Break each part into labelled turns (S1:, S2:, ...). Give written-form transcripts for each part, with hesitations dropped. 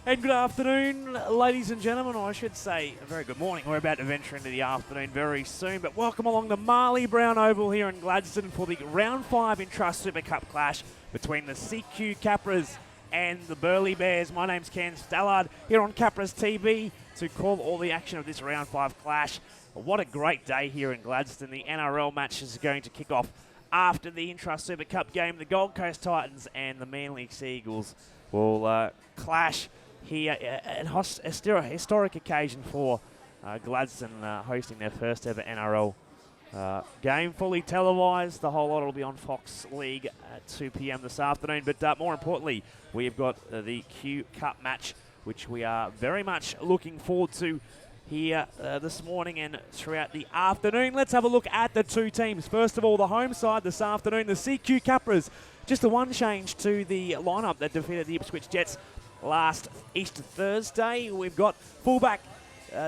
S1: And good afternoon, ladies and gentlemen, or I should say a very good morning. We're about to venture into the afternoon very soon, but welcome along the Marley Brown Oval here in Gladstone for the Round 5 Intrust Super Cup clash between the CQ Capras and the Burleigh Bears. My name's Ken Stallard here on Capras TV to call all the action of this Round 5 clash. What a great day here in Gladstone. The NRL match is going to kick off after the Intrust Super Cup game. The Gold Coast Titans and the Manly Seagulls will clash here, a historic occasion for Gladstone hosting their first ever NRL game, fully televised. The whole lot will be on Fox League at 2 p.m. this afternoon. But more importantly, we have got the Q Cup match, which we are very much looking forward to here this morning and throughout the afternoon. Let's have a look at the two teams. First of all, the home side this afternoon, the CQ Capras. Just the one change to the lineup that defeated the Ipswich Jets last Easter Thursday. We've got fullback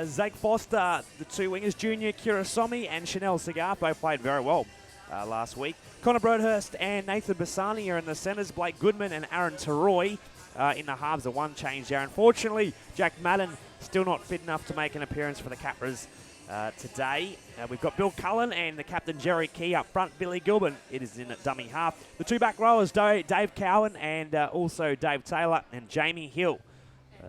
S1: Zach Foster, the two wingers, Junior Kirasomi and Chanel Cigar, both played very well last week. Connor Broadhurst and Nathan Bassani are in the centres. Blake Goodman and Aaron Teroy in the halves. The one change there. Unfortunately, Jack Madden still not fit enough to make an appearance for the Capras today. We've got Bill Cullen and the captain Jerry Key up front. Billy Gilbin, it is in at dummy half. The two back rowers, Dave Cowan and also Dave Taylor, and Jamie Hill.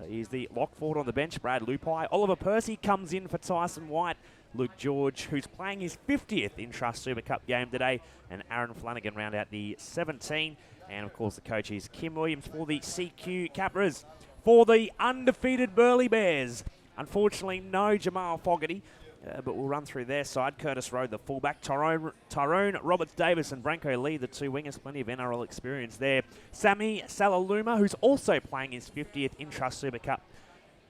S1: He's the lock forward on the bench. Brad Lupai. Oliver Percy comes in for Tyson White. Luke George, who's playing his 50th Intrust Super Cup game today, and Aaron Flanagan round out the 17. And, of course, the coach is Kim Williams for the CQ Capras. For the undefeated Burleigh Bears, unfortunately, no Jamal Fogarty, but we'll run through their side. Curtis Road, the fullback. Tyrone Roberts-Davis and Branko Lee, the two wingers. Plenty of NRL experience there. Sammy Salaluma, who's also playing his 50th Intrust Super Cup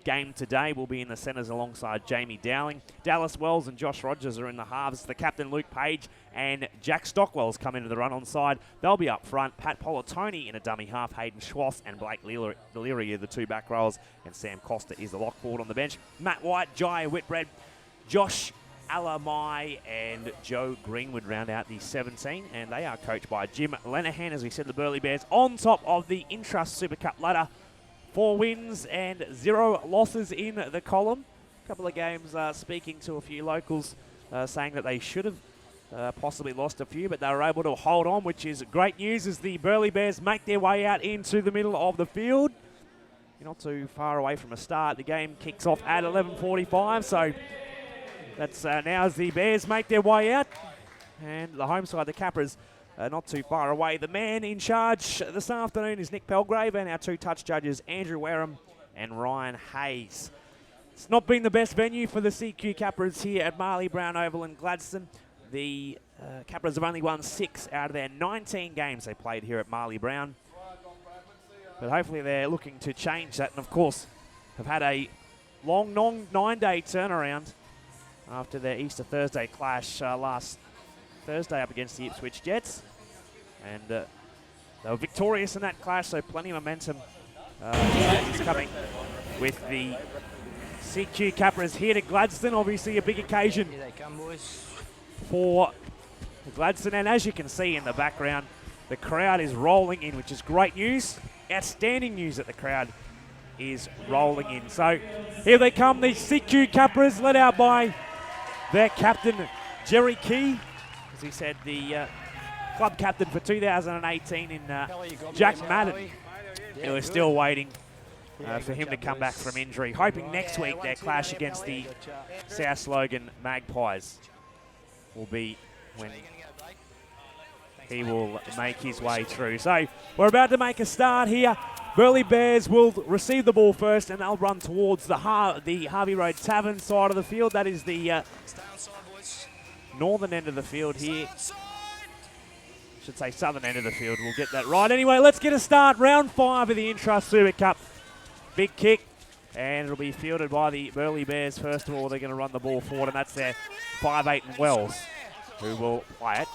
S1: game today, will be in the centres alongside Jamie Dowling. Dallas Wells and Josh Rogers are in the halves. The captain, Luke Page, and Jack Stockwell's come into the run-on side. They'll be up front. Pat Politoni in a dummy half. Hayden Schwass and Blake Leary are the two back rowers. And Sam Costa is the lock forward on the bench. Matt White, Jai Whitbread, Josh Alamai and Joe Greenwood round out the 17. And they are coached by Jim Lenahan, as we said, the Burleigh Bears on top of the Intrust Super Cup ladder. 4 wins and 0 losses in the column. A couple of games speaking to a few locals saying that they should have possibly lost a few, but they were able to hold on, which is great news as the Burleigh Bears make their way out into the middle of the field. You're not too far away from a start. The game kicks off at 11:45, so that's now as the Bears make their way out. And the home side, the Capras, not too far away. The man in charge this afternoon is Nick Pelgrave, and our two touch judges, Andrew Wareham and Ryan Hayes. It's not been the best venue for the CQ Capras here at Marley Brown Oval in Gladstone. The Capras have only won 6 out of their 19 games they played here at Marley Brown. But hopefully they're looking to change that, and of course have had a long 9-day turnaround after their Easter Thursday clash last Thursday up against the Ipswich Jets. And they were victorious in that clash, so plenty of momentum is coming with the CQ Capras here to Gladstone. Obviously a big occasion
S2: Here they come, boys.
S1: for Gladstone. And as you can see in the background, the crowd is rolling in, which is great news. Outstanding news that the crowd is rolling in. So here they come, the CQ Capras, led out by their captain, Jerry Key. As he said, the club captain for 2018 in Jack Madden, who is still waiting for him to come back from injury. Hoping next week their clash against the South Logan Magpies will be when he will make his way through. So we're about to make a start here. Burleigh Bears will receive the ball first, and they'll run towards the Harvey Road Tavern side of the field. That is the northern end of the field here. Should say southern end of the field. We'll get that right. Anyway, let's get a start. Round 5 of the Intrust Super Cup. Big kick, and it'll be fielded by the Burleigh Bears. First of all, they're going to run the ball forward, and that's their 5'8" and Wells, who will play it.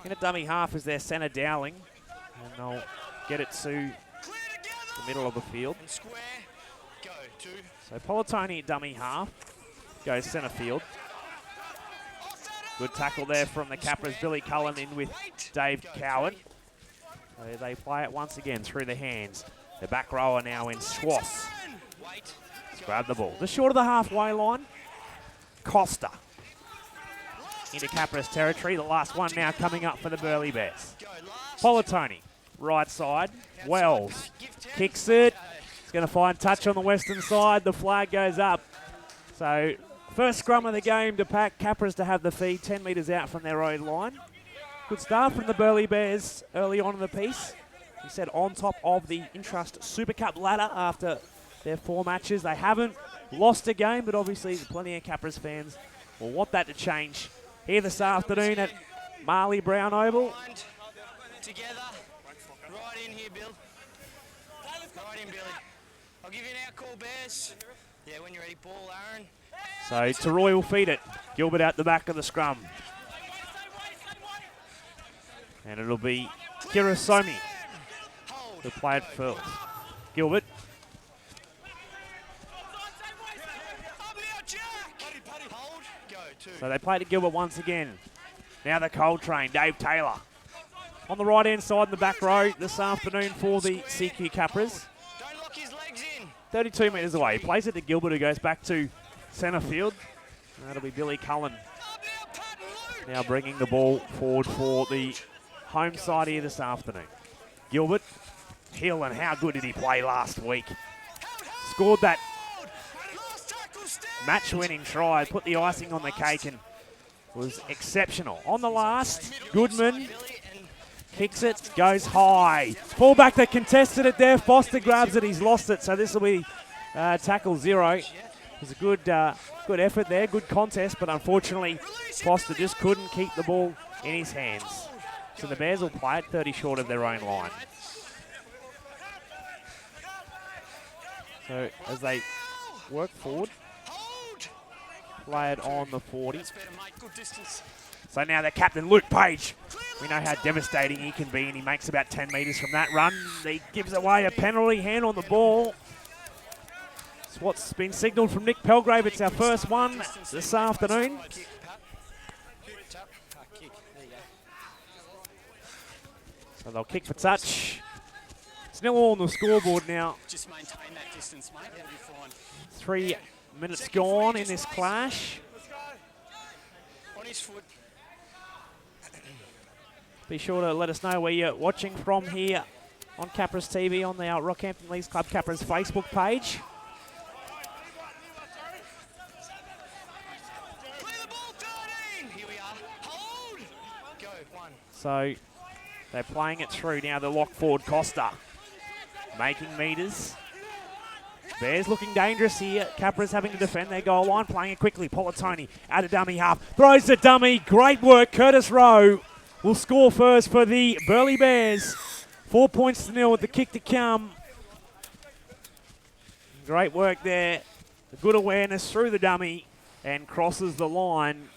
S1: In a dummy half is their centre Dowling, and they'll get it to the middle of the field. So Politoni dummy half goes centre field. Good tackle there from the Capras. Billy Cullen in with Dave Cowan. They play it once again through the hands The back rower now in Swass. Grab the ball. Just short of the halfway line. Costa into Capras territory. The last one now coming up for the Burleigh Bears. Politoni, right side. Wells kicks it. It's going to find touch on the western side. The flag goes up. So first scrum of the game to pack Capras to have the feed 10 metres out from their own line. Good start from the Burleigh Bears early on in the piece. He said on top of the Intrust Super Cup ladder after their 4 matches. They haven't lost a game, but obviously plenty of Capras fans will want that to change here this afternoon at Marley Brown Oval.
S2: Together, right in here, Bill. Right in, Billy. I'll give you an out call, Bears. Yeah, when you're ready, ball, Aaron.
S1: So Teroy will feed it. Gilbert out the back of the scrum. And it'll be Kirasomi who played first. Gilbert. So they play to Gilbert once again. Now the cold train, Dave Taylor. On the right-hand side in the back row this afternoon for the CQ Capras.
S2: Don't lock his legs in.
S1: 32 metres away. He plays it to Gilbert, who goes back to centre field. And that'll be Billy Cullen. Now bringing the ball forward for the home side here this afternoon. Gilbert, Hill, and how good did he play last week? Scored that match-winning try, put the icing on the cake, and was exceptional. On the last, Goodman kicks it, goes high. Fullback that contested it there. Foster grabs it, he's lost it, so this will be tackle 0. It was a good effort there, good contest, but unfortunately Foster just couldn't keep the ball in his hands. So the Bears will play it 30 short of their own line. So as they work forward, play it on the 40. So now the captain, Luke Page. We know how devastating he can be, and he makes about 10 metres from that run. He gives away a penalty, hand on the ball. It's what's been signalled from Nick Pelgrave. It's our first one this afternoon. So they'll kick for touch. It's 0-all on the scoreboard now.
S2: Just maintain that distance, mate. That'll be fine.
S1: 3 minutes gone in this clash.
S2: On his foot.
S1: Be sure to let us know where you're watching from here on Capras TV on the Rockhampton Leagues Club Capras Facebook page.
S2: Play the ball, 13. Here we are. Hold. Go, 1.
S1: So they're playing it through now. The lock forward Costa making metres. Bears looking dangerous here. Capras having to defend their goal line, playing it quickly. Politoni out of dummy half, throws the dummy. Great work. Curtis Rowe will score first for the Burleigh Bears. 4 points to 0 with the kick to come. Great work there. Good awareness through the dummy and crosses the line.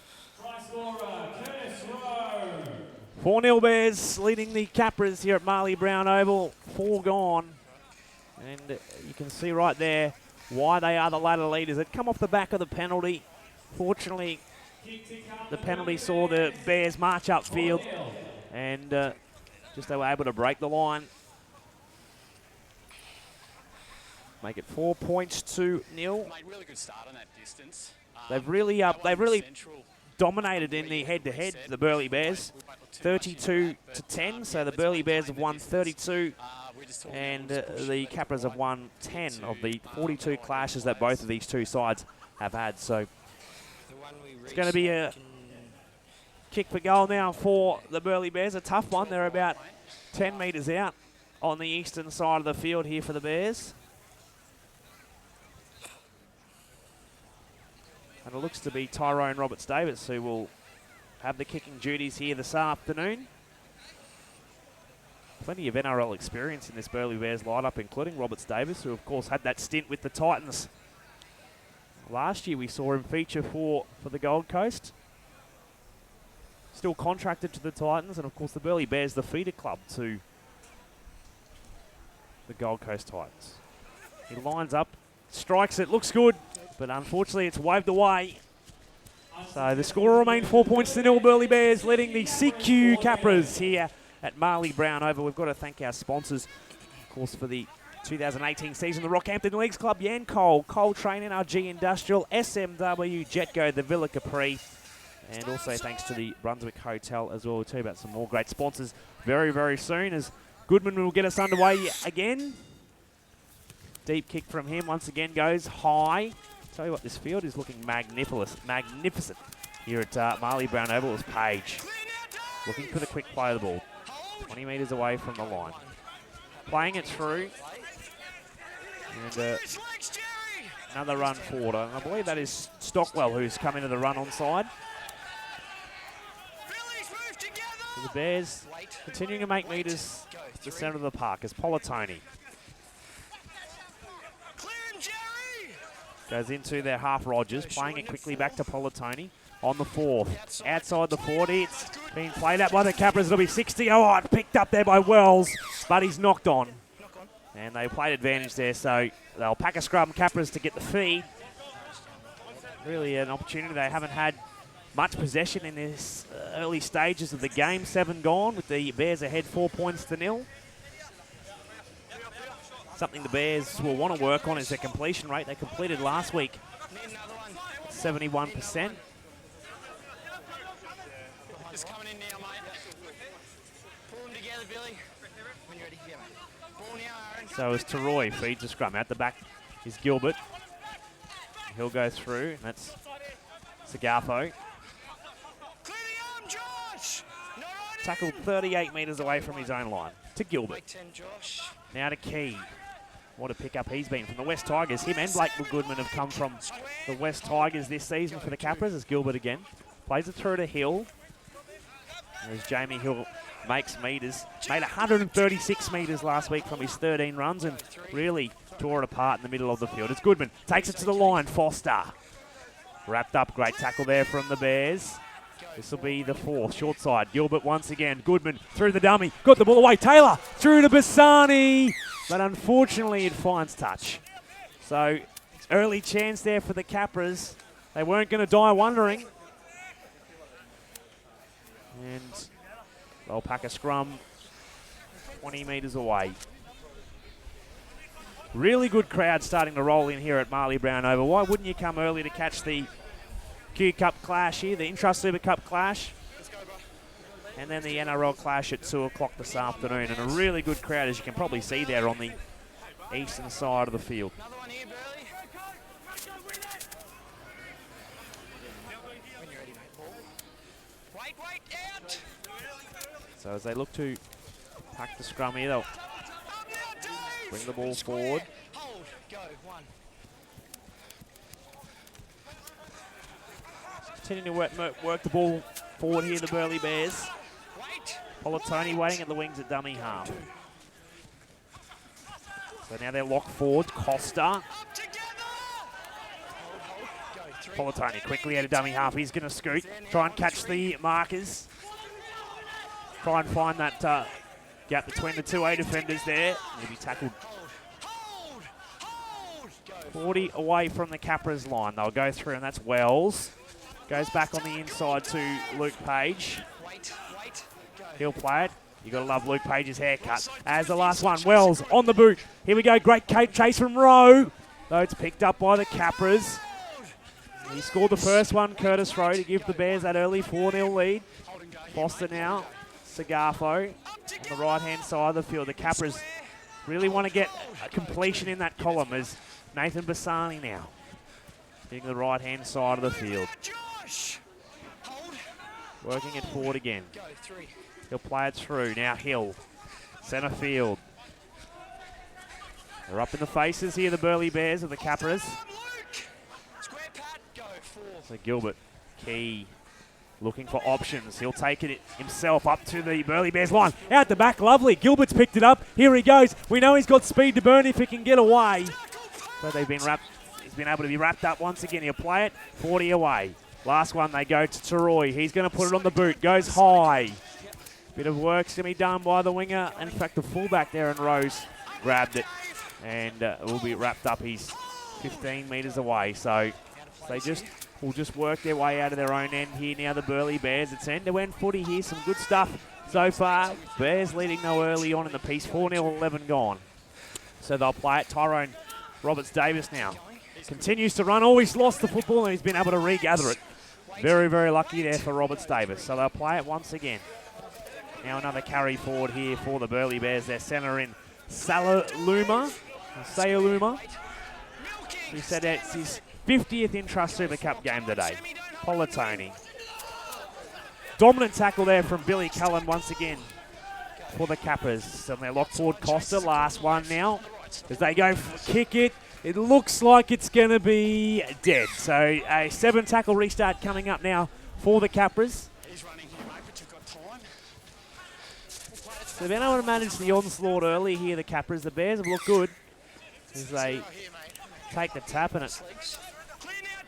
S1: 4-0 Bears leading the Capras here at Marley Brown Oval. 4 gone. And you can see right there why they are the ladder leaders. It come off the back of the penalty. Fortunately, the penalty saw the Bears march upfield, and just they were able to break the line. Make it 4 points to 0.
S2: Mate, really good start on that distance.
S1: They've really dominated in the head-to-head, the Burleigh Bears. 32-10, so the Burleigh Bears have won 32. And the Capras have won 10 of the 42 clashes that both of these two sides have had. So it's going to be a kick for goal now for the Burleigh Bears. A tough one. They're about 10 metres out on the eastern side of the field here for the Bears. And it looks to be Tyrone Roberts-Davis who will have the kicking duties here this afternoon. Plenty of NRL experience in this Burleigh Bears lineup, including Roberts-Davis, who of course had that stint with the Titans. Last year we saw him feature for the Gold Coast. Still contracted to the Titans, and of course the Burleigh Bears, the feeder club to the Gold Coast Titans. He lines up, strikes it, looks good, but unfortunately it's waved away. So the score will remain 4 points to 0. Burleigh Bears leading the CQ Capras here at Marley Brown Oval. We've got to thank our sponsors, of course, for the 2018 season, the Rockhampton Leagues Club, Yancoal, Coltrane, NRG Industrial, SMW, Jetgo, the Villa Capri, and also thanks to the Brunswick Hotel as well. We'll tell you about some more great sponsors very, very soon as Goodman will get us underway again. Deep kick from him once again goes high. Tell you what, this field is looking magnificent here at Marley Brown Oval. As Page looking for the quick play of the ball. 20 metres away from the line. Playing it through. And another run forward. And I believe that is Stockwell who's come into the run onside. So the Bears continuing to make metres to the centre of the park as Politoni goes into their half Rogers, playing it quickly back to Politoni on the fourth. Outside the 40, it's being played out by the Capras. It'll be 60. Oh, picked up there by Wells, but he's knocked on. And they played advantage there, so they'll pack a scrum Capras to get the feed. Really an opportunity. They haven't had much possession in this early stages of the game. 7 gone with the Bears ahead 4 points to 0. Something the Bears will want to work on is their completion rate. They completed last week 71%.
S2: Just coming in now, mate. Pull them together, Billy. When you're ready, yeah, mate. Ball now, Aaron.
S1: So as Teroy feeds the scrum. Out the back is Gilbert. He'll go through, and that's Sagafo. Tackled 38 metres away from his own line to Gilbert. Now to Key. What a pickup he's been from the West Tigers. Him and Blake Goodman have come from the West Tigers this season for the Capras. As Gilbert again plays it through to Hill. As Jamie Hill makes metres. Made 136 metres last week from his 13 runs and really tore it apart in the middle of the field. As Goodman takes it to the line. Foster. Wrapped up. Great tackle there from the Bears. This will be the fourth. Short side. Gilbert once again. Goodman through the dummy. Got the ball away. Taylor through to Bassani. But unfortunately it finds touch. So early chance there for the Capras. They weren't going to die wondering. And they'll pack a scrum 20 metres away. Really good crowd starting to roll in here at Marley Brown Oval. Why wouldn't you come early to catch the Q Cup clash here, the Intrust Super Cup clash, and then the NRL clash at 2 o'clock this afternoon. And a really good crowd, as you can probably see there on the eastern side of the field.
S2: Another one here, Burleigh. When you're ready, mate. Ball. Wait, out.
S1: So as they look to pack the scrum here, they'll bring the ball forward.
S2: Hold, go, 1.
S1: Continuing to work the ball forward here, the Burleigh Bears. Politoni waiting at the wings at dummy half. So now they're locked forward. Costa. Politoni quickly at a dummy half. He's going to scoot. Try and catch the markers. Try and find that gap between the 2A defenders there. He'll be tackled 40 away from the Capras line. They'll go through, and that's Wells. Goes back on the inside to Luke Page. He'll play it. You've got to love Luke Page's haircut. As the last one, Wells on the boot. Here we go, great chase from Rowe. Though it's picked up by the Capras. He scored the first one, Curtis Rowe, to give the Bears that early 4-0 lead. Foster now, Sagafo on the right-hand side of the field. The Capras really want to get a completion in that column as Nathan Bassani now getting the right-hand side of the field. Working it forward again. He'll play it through. Now Hill. Centre field. They're up in the faces here, the Burleigh Bears of the Capras. So Gilbert, Key, looking for options. He'll take it himself up to the Burleigh Bears line. Out the back, lovely. Gilbert's picked it up. Here he goes. We know he's got speed to burn if he can get away. But they've been wrapped. He's been able to be wrapped up once again. He'll play it 40 away. Last one, they go to Teroy. He's going to put it on the boot. Goes high. Bit of work's going to be done by the winger. In fact, the fullback there in Rose grabbed it and will be wrapped up. He's 15 metres away. So they will just work their way out of their own end here now, the Burleigh Bears. It's end-to-end footy here. Some good stuff so far. Bears leading though early on in the piece. 4-0, 11 gone. So they'll play it. Tyrone Roberts-Davis now continues to run. Always lost the football and he's been able to regather it. Very, very lucky there for Roberts-Davis. So they'll play it once again. Now another carry forward here for the Burleigh Bears. Their centre in Sayaluma. He said it's his 50th Intrust Super Cup game today. Polatoni. Dominant tackle there from Billy Cullen once again for the Capras. And their lock forward Costa, last one now. As they go kick it, it looks like it's going to be dead. So a 7-tackle restart coming up now for the Capras. So they've been able to manage the onslaught early here, the Capras. The Bears have looked good as they take the tap, and it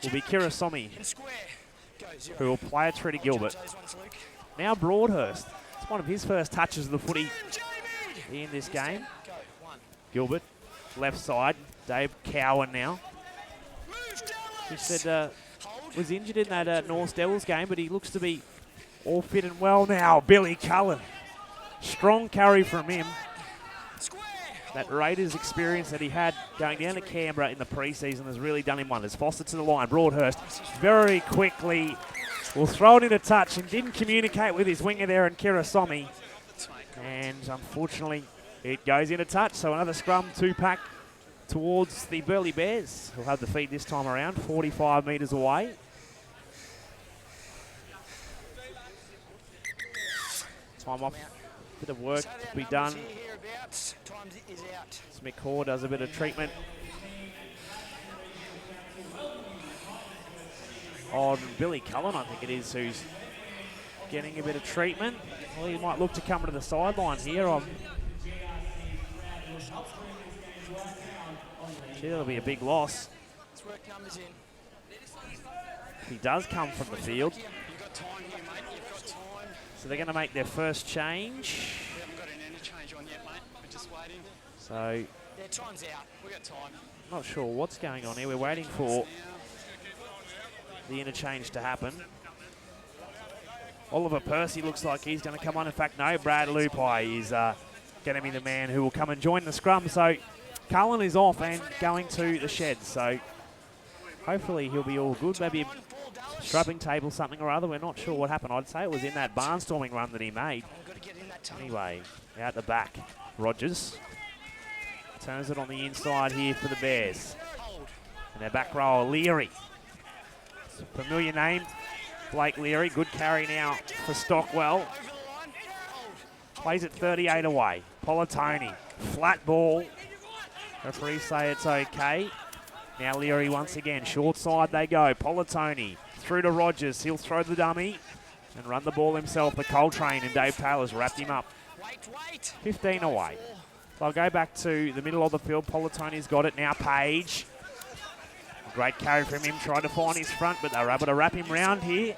S1: will be Kirasomi who will play it through to Gilbert. Now Broadhurst. It's one of his first touches of the footy in this game. Gilbert, left side. Dave Cowan now. He said was injured in that North Devils game, but he looks to be all fit and well now. Billy Cullen. Strong carry from him. That Raiders experience that he had going down to Canberra in the preseason has really done him wonders. Foster to the line. Broadhurst very quickly will throw it into touch and didn't communicate with his winger there in Kirasomi. And unfortunately, it goes into touch. So another scrum, 2-pack towards the Burleigh Bears. Who'll have the feed this time around, 45 metres away. Time off. Bit of work to be done. Mick Hoare does a bit of treatment on Billy Cullen, I think it is, who's getting a bit of treatment. Well, he might look to come to the sideline here. Gee, that'll be a big loss. He does come from the field. So they're going to make their first change.
S2: We haven't got an interchange on yet, mate. We're just waiting.
S1: So,
S2: yeah, time's out. We've got time.
S1: Not sure what's going on here. We're waiting for the interchange to happen. Oliver Percy looks like he's going to come on. In fact, no, Brad Lupai is going to be the man who will come and join the scrum. So Cullen is off and going to the shed. So hopefully he'll be all good. Maybe a scrubbing table, something or other. We're not sure what happened. I'd say it was in that barnstorming run that he made. Anyway, out the back, Rogers turns it on the inside here for the Bears. And their back row, Leary. It's a familiar name, Blake Leary. Good carry now for Stockwell. Plays it 38 away. Polatoni, flat ball. Referees say it's okay. Now Leary once again, short side they go. Polatoni through to Rogers. He'll throw the dummy and run the ball himself. The Coltrane and Dave Taylor's wrapped him up. 15 away. They'll go back to the middle of the field. Polatoni's got it now. Page. Great carry from him. Tried to find his front, but they were able to wrap him round here.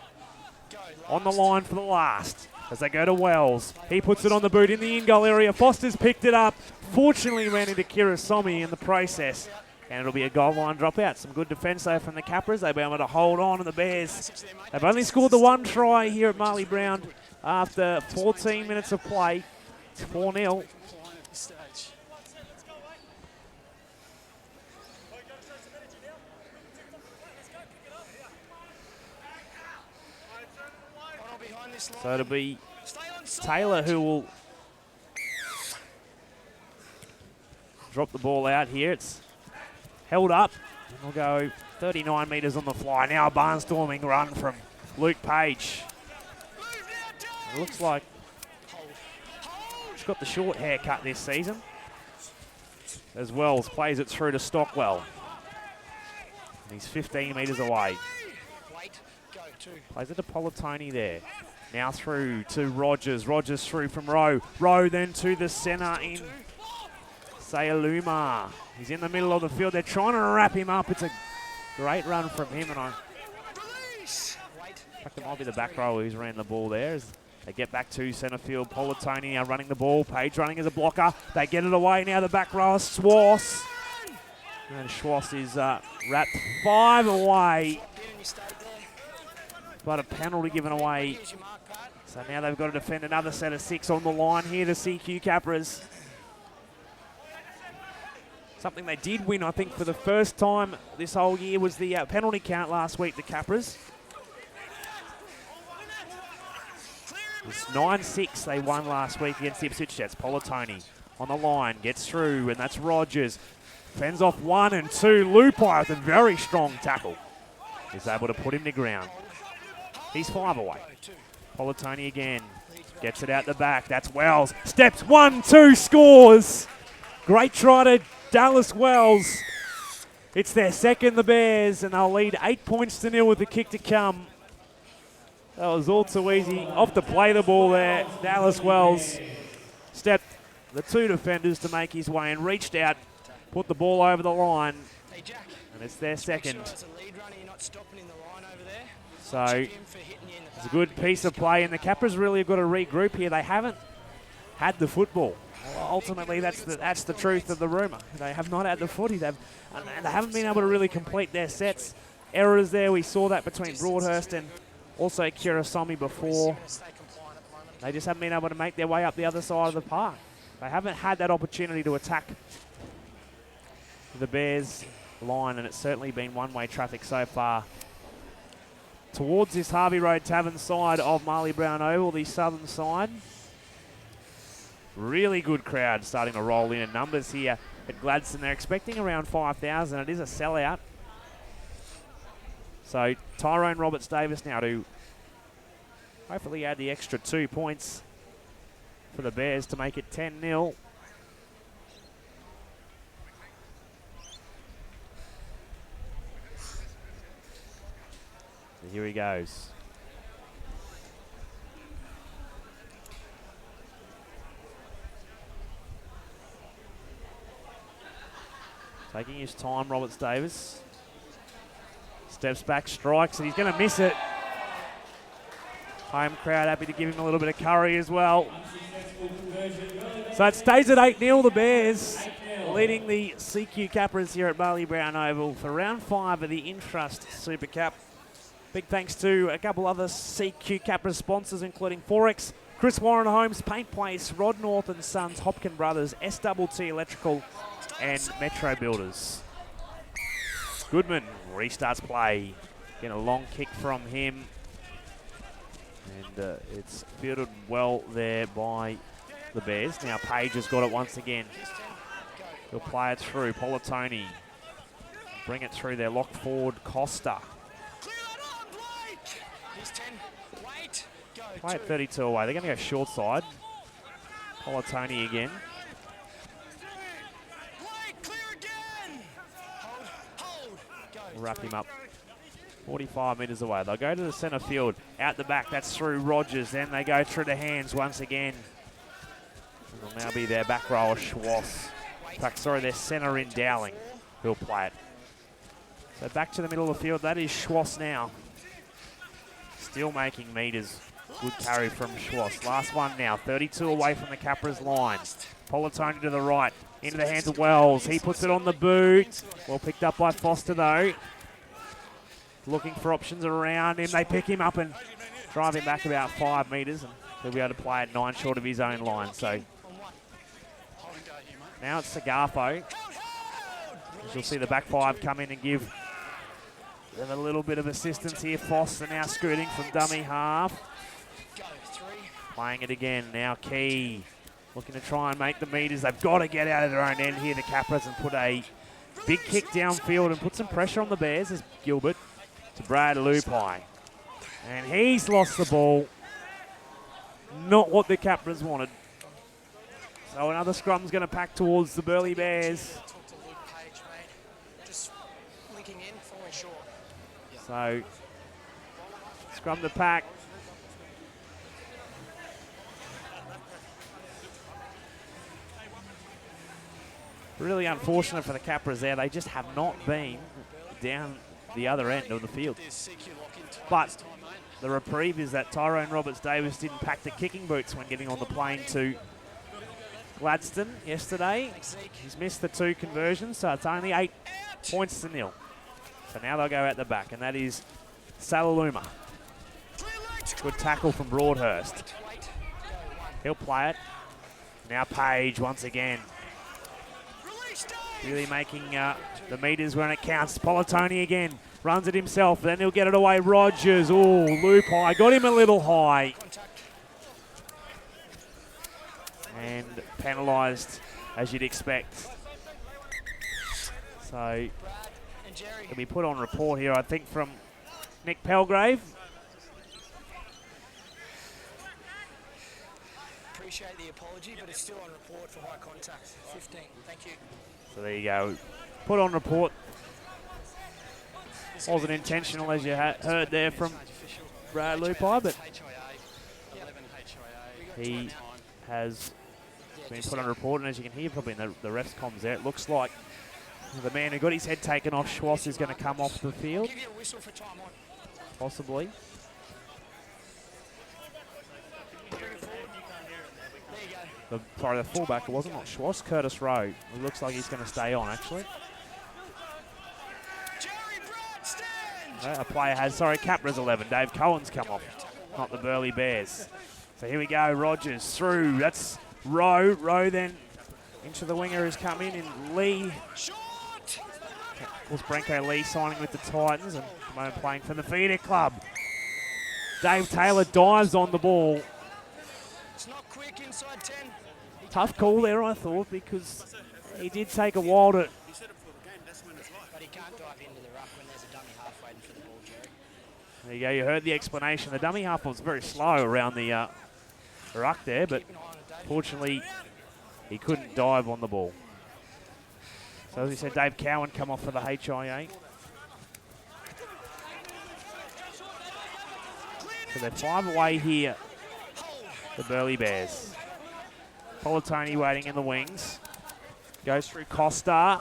S1: On the line for the last as they go to Wells. He puts it on the boot in the in-goal area. Foster's picked it up. Fortunately ran into Kirasomi in the process. And it'll be a goal line dropout. Some good defence there from the Capras. They'll be able to hold on to the Bears. They've only scored the one try here at Marley Brown after 14 minutes of play. It's 4-0. So it'll be Taylor who will drop the ball out here. It's held up. And we'll go 39 metres on the fly. Now a barnstorming run from Luke Page. It looks like he's got the short haircut this season. As Wells plays it through to Stockwell. And he's 15 metres away. Plays it to Polatoni there. Now through to Rogers. Rogers through from Rowe. Rowe then to the centre in Sayaluma. He's in the middle of the field. They're trying to wrap him up. It's a great run from him. And I think it might be the back row who's ran the ball there. As they get back to centre field. Polatoni now running the ball. Page running as a blocker. They get it away now. The back row, Schwartz. And Schwartz is wrapped 5 away. But a penalty given away. So now they've got to defend another set of 6 on the line here, the CQ Capras. Something they did win, I think, for the first time this whole year was the penalty count last week, the Capras. It's 9-6 they won last week against the Ipswich Jets. Politoni on the line, gets through, and that's Rogers. Fends off 1 and 2. Lupai with a very strong tackle. Is able to put him to ground. He's 5 away. Politoni again. Gets it out the back. That's Wells. Steps 1, 2, scores. Great try to Dallas Wells. It's their second, the Bears, and they'll lead 8 points to 0 with the kick to come. That was all too easy. Off to play the ball there. Dallas Wells stepped the 2 defenders to make his way and reached out, put the ball over the line, and it's their second. So it's a good piece of play, and the Capras really have got to regroup here. They haven't had the football. Ultimately, that's the truth of the rumour. They have not had the footy. They haven't been able to really complete their sets. Errors there. We saw that between Broadhurst and also Kirasomi before. They just haven't been able to make their way up the other side of the park. They haven't had that opportunity to attack the Bears line, and it's certainly been one-way traffic so far towards this Harvey Road Tavern side of Marley Brown Oval, the southern side. Really good crowd starting to roll in numbers here at Gladstone. They're expecting around 5,000. It is a sellout. So Tyrone Roberts-Davis now to hopefully add the extra 2 points for the Bears to make it 10-0. So here he goes. Taking his time, Roberts-Davis. Steps back, strikes, and he's going to miss it. Home crowd happy to give him a little bit of curry as well. So it stays at 8-0, the Bears leading the CQ Capras here at Marley Brown Oval for round 5 of the Intrust Super Cup. Big thanks to a couple other CQ Capras sponsors, including Forex, Chris Warren Homes, Paint Place, Rod North and Sons, Hopkin Brothers, SWT Electrical, and Metro Builders. Goodman restarts play. Getting a long kick from him. And it's fielded well there by the Bears. Now Page has got it once again. He'll play it through. Politoni. Bring it through there. Lock forward Costa. Play it 32 away. They're going to go short side. Politoni again. Wrap him up 45 metres away. They'll go to the centre field. Out the back, that's through Rogers. Then they go through the hands once again. It'll now be their back rower, Schwass. Sorry, their centre in Dowling. Who'll play it. So back to the middle of the field. That is Schwass now. Still making metres. Good carry from Schwass. Last one now. 32 away from the Capras line. Politoni to the right. Into the hands of Wells. He puts it on the boot. Well picked up by Foster though. Looking for options around him. They pick him up and drive him back about 5 metres, and he'll be able to play at 9 short of his own line. So now it's Sagafo. You'll see the back 5 come in and give them a little bit of assistance here. Foster now scooting from dummy half. Playing it again. Now Key. Looking to try and make the metres. They've got to get out of their own end here, the Capras, and put a big kick downfield and put some pressure on the Bears as Gilbert to Brad Lupai. And he's lost the ball. Not what the Capras wanted. So another scrum's going to pack towards the Burleigh Bears. So scrum to pack. Really unfortunate for the Capras there. They just have not been down the other end of the field. But the reprieve is that Tyrone Roberts-Davis didn't pack the kicking boots when getting on the plane to Gladstone yesterday. He's missed the 2 conversions, so it's only 8 points to 0. So now they'll go out the back, and that is Salaluma. Good tackle from Broadhurst. He'll play it. Now Page once again. Really making the meters when it counts. Politoni again. Runs it himself. Then he'll get it away. Rogers. Oh, loop high. Got him a little high. And penalised, as you'd expect. So, can be put on report here, I think, from Nick Pelgrave.
S2: Appreciate the apology, but it's still on report for high contact. 15. Thank you.
S1: So there you go. Put on report. Wasn't intentional, as you heard there from Brad Lupai, but he has been put on report, and as you can hear probably in the ref's comms there, it looks like the man who got his head taken off, Schwass, is going to come off the field. Possibly. The fullback, it wasn't not Schwass, Curtis Rowe. It looks like he's going to stay on, actually. A player has, Capras 11. Dave Cohen's come off, not the Burleigh Bears. So here we go, Rogers through. That's Rowe. Rowe then into the winger has come in Lee. Of course, Branko Lee signing with the Titans and at the moment playing for the Feeder Club. Dave Taylor dives on the ball.
S2: It's not quick inside 10.
S1: Tough call there, I thought, because he did take a while to...
S2: But he can't dive into the ruck when there's a dummy half waiting for the ball, Jerry.
S1: There you go, you heard the explanation. The dummy half was very slow around the ruck there, but fortunately he couldn't dive on the ball. So as we said, Dave Cowan come off for the HIA. So they're 5 away here, the Burleigh Bears. Politoni waiting in the wings. Goes through Costa.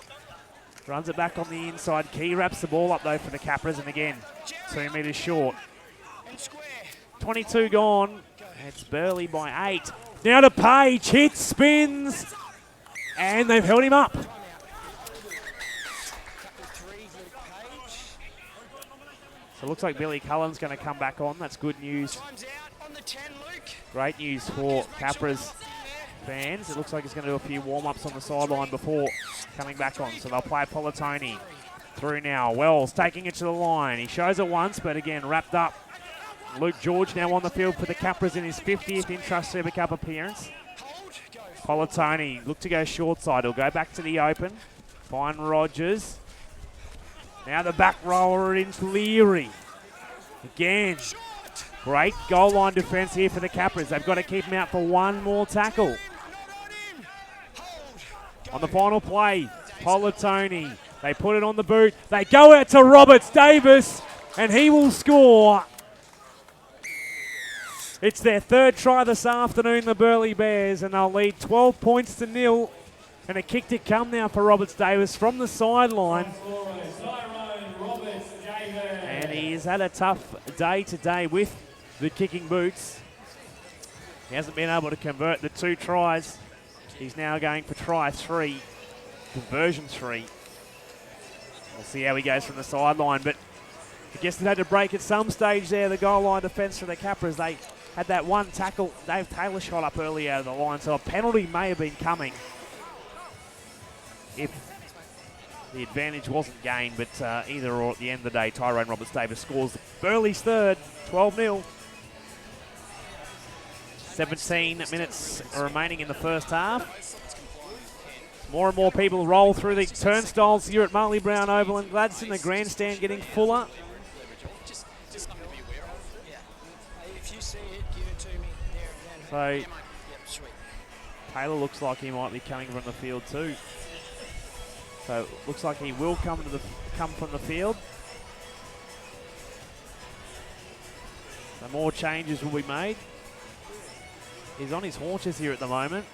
S1: Runs it back on the inside. Key wraps the ball up though for the Capras, and again, 2 metres short. 22 gone. It's Burleigh by 8. Now to Page. Hits, spins. And they've held him up. So it looks like Billy Cullen's going to come back on. That's good news. Great news for Capras fans. It looks like he's going to do a few warm-ups on the sideline before coming back on. So they'll play Politoni through now. Wells taking it to the line. He shows it once, but again, wrapped up. Luke George now on the field for the Capras in his 50th Intrust Super Cup appearance. Politoni look to go short side. He'll go back to the open. Find Rogers. Now the back rower into Leary. Again, great goal line defence here for the Capras. They've got to keep him out for one more tackle. On the final play, Politoni. They put it on the boot. They go out to Roberts Davis, and he will score. It's their 3rd try this afternoon, the Burleigh Bears, and they'll lead 12 points to 0. And a kick to come now for Roberts Davis from the sideline. And he's had a tough day today with the kicking boots. He hasn't been able to convert the 2 tries. He's now going for try 3, conversion 3. We'll see how he goes from the sideline, but I guess they had to break at some stage there, the goal line defence for the Capras. They had that one tackle. Dave Taylor shot up early out of the line, so a penalty may have been coming if the advantage wasn't gained, but either or at the end of the day, Tyrone Roberts-Davis scores Burleigh's 3rd, 12-0. 17 minutes remaining in the first half. More and more people roll through the turnstiles here at Marley Brown Oval and Gladstone. The grandstand getting fuller. So Taylor looks like he might be coming from the field too. So looks like he will come from the field. So more changes will be made. He's on his haunches here at the moment,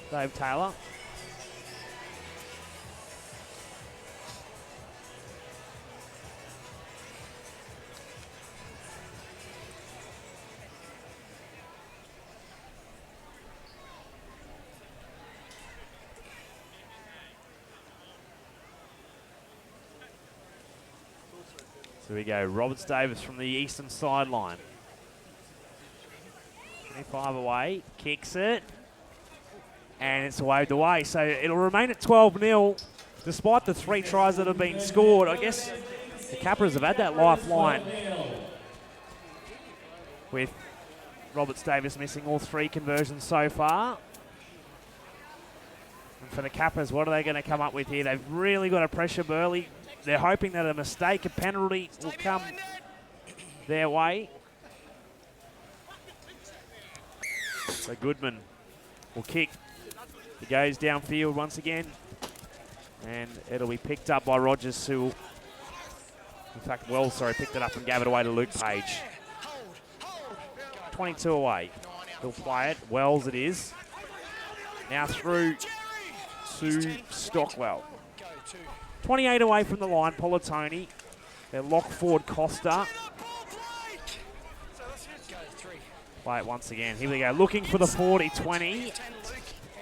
S1: Dave Taylor. So we go, Roberts Davis from the eastern sideline. 25 away, kicks it, and it's waved away. So it'll remain at 12-0. despite the 3 tries that have been scored, I guess the Capras have had that lifeline with Roberts Davis missing all 3 conversions so far. And for the Capras, what are they going to come up with here? They've really got to pressure Burleigh. They're hoping that a mistake, a penalty will come their way. So Goodman will kick. He goes downfield once again. And it'll be picked up by Rogers, who will, in fact, Wells, sorry, picked it up and gave it away to Luke Page. 22 away. He'll play it. Wells it is. Now through to Stockwell. 28 away from the line, Politoni. Their lock forward, Costa. Play it once again. Here we go. Looking for the 40-20.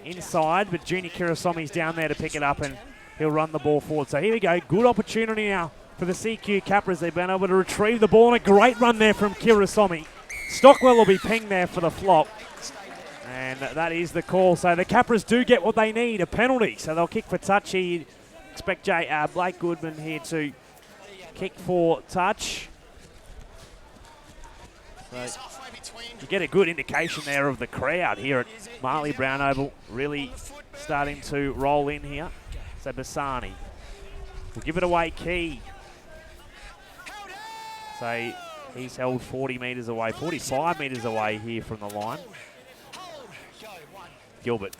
S1: Inside, but Junior Kirasomi's down there to pick it up and he'll run the ball forward. So here we go. Good opportunity now for the CQ Capras. They've been able to retrieve the ball and a great run there from Kirasomi. Stockwell will be pinged there for the flop. And that is the call. So the Capras do get what they need, a penalty. So they'll kick for touch here. Expect Blake Goodman here to kick for touch. So you get a good indication there of the crowd here at Marley Brown Oval, really starting to roll in here. So Bassani will give it away, Key. So he's held 40 metres away, 45 metres away here from the line. Gilbert.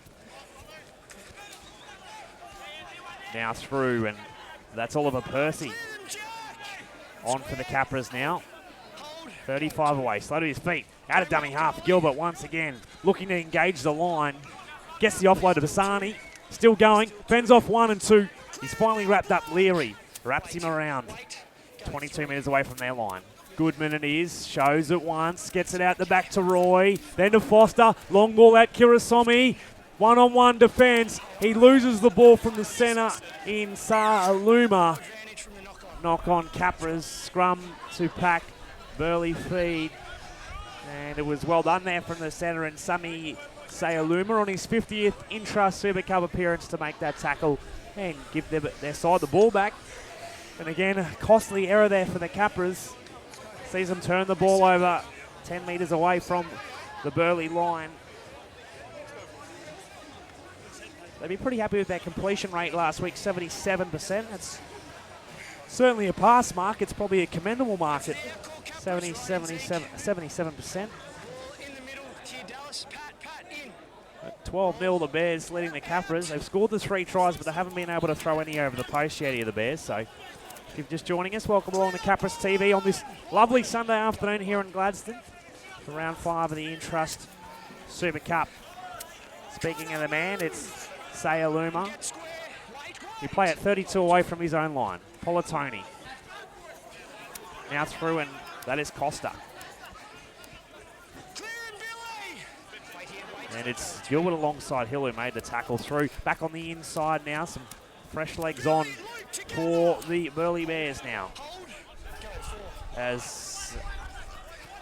S1: Now through, and that's Oliver Percy. On for the Capras now. 35 away, slow to his feet. Out of dummy half, Gilbert once again looking to engage the line. Gets the offload to Bassani. Still going, fends off 1 and 2. He's finally wrapped up Leary. Wraps him around. 22 metres away from their line. Goodman it is, shows it once, gets it out the back to Roy, then to Foster, long ball at Kirasomi, one-on-one defence, he loses the ball from the centre in Sa'aluma. Knock on Capras, scrum to pack, Burleigh feed, and it was well done there from the centre and Sami Sa'aluma on his 50th intra-Super Cup appearance to make that tackle and give their side the ball back. And again, a costly error there for the Capras. Sees them turn the ball over 10 metres away from the Burleigh line. They'd be pretty happy with their completion rate last week, 77%. That's certainly a pass mark. It's probably a commendable mark at 77%. 12-0 the Bears leading the Capras. They've scored the 3 tries, but they haven't been able to throw any over the post yet here, the Bears. So if you're just joining us, welcome along to Capras TV on this lovely Sunday afternoon here in Gladstone for round 5 of the Intrust Super Cup. Speaking of the man, it's Sa'aluma. He play at 32 away from his own line. Politoni. Now through, and that is Costa. And it's Gilbert alongside Hill who made the tackle through. Back on the inside now, some fresh legs on for the Burleigh Bears now. As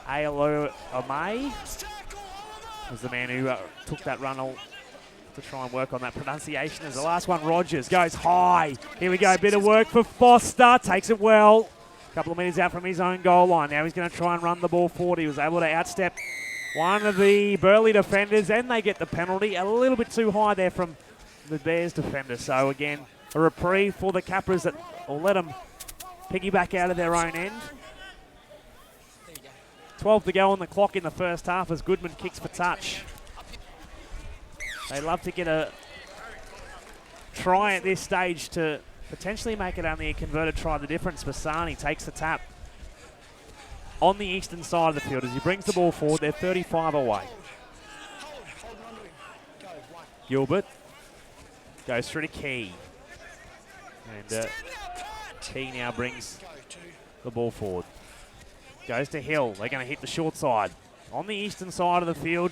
S1: Aolo Amay was the man who took that run to try and work on that pronunciation. As the last one, Rogers goes high. Here we go, bit of work for Foster, takes it well. A couple of metres out from his own goal line. Now he's going to try and run the ball forward. He was able to outstep one of the Burleigh defenders, and they get the penalty. A little bit too high there from the Bears defender. So again, a reprieve for the Capras that will let them piggyback out of their own end. 12 to go on the clock in the first half as Goodman kicks for touch. They love to get a try at this stage to potentially make it only a converted try. The difference, Bassani takes the tap on the eastern side of the field as he brings the ball forward. They're 35 away. Gilbert goes through to Key. And Key now brings the ball forward. Goes to Hill. They're going to hit the short side. On the eastern side of the field.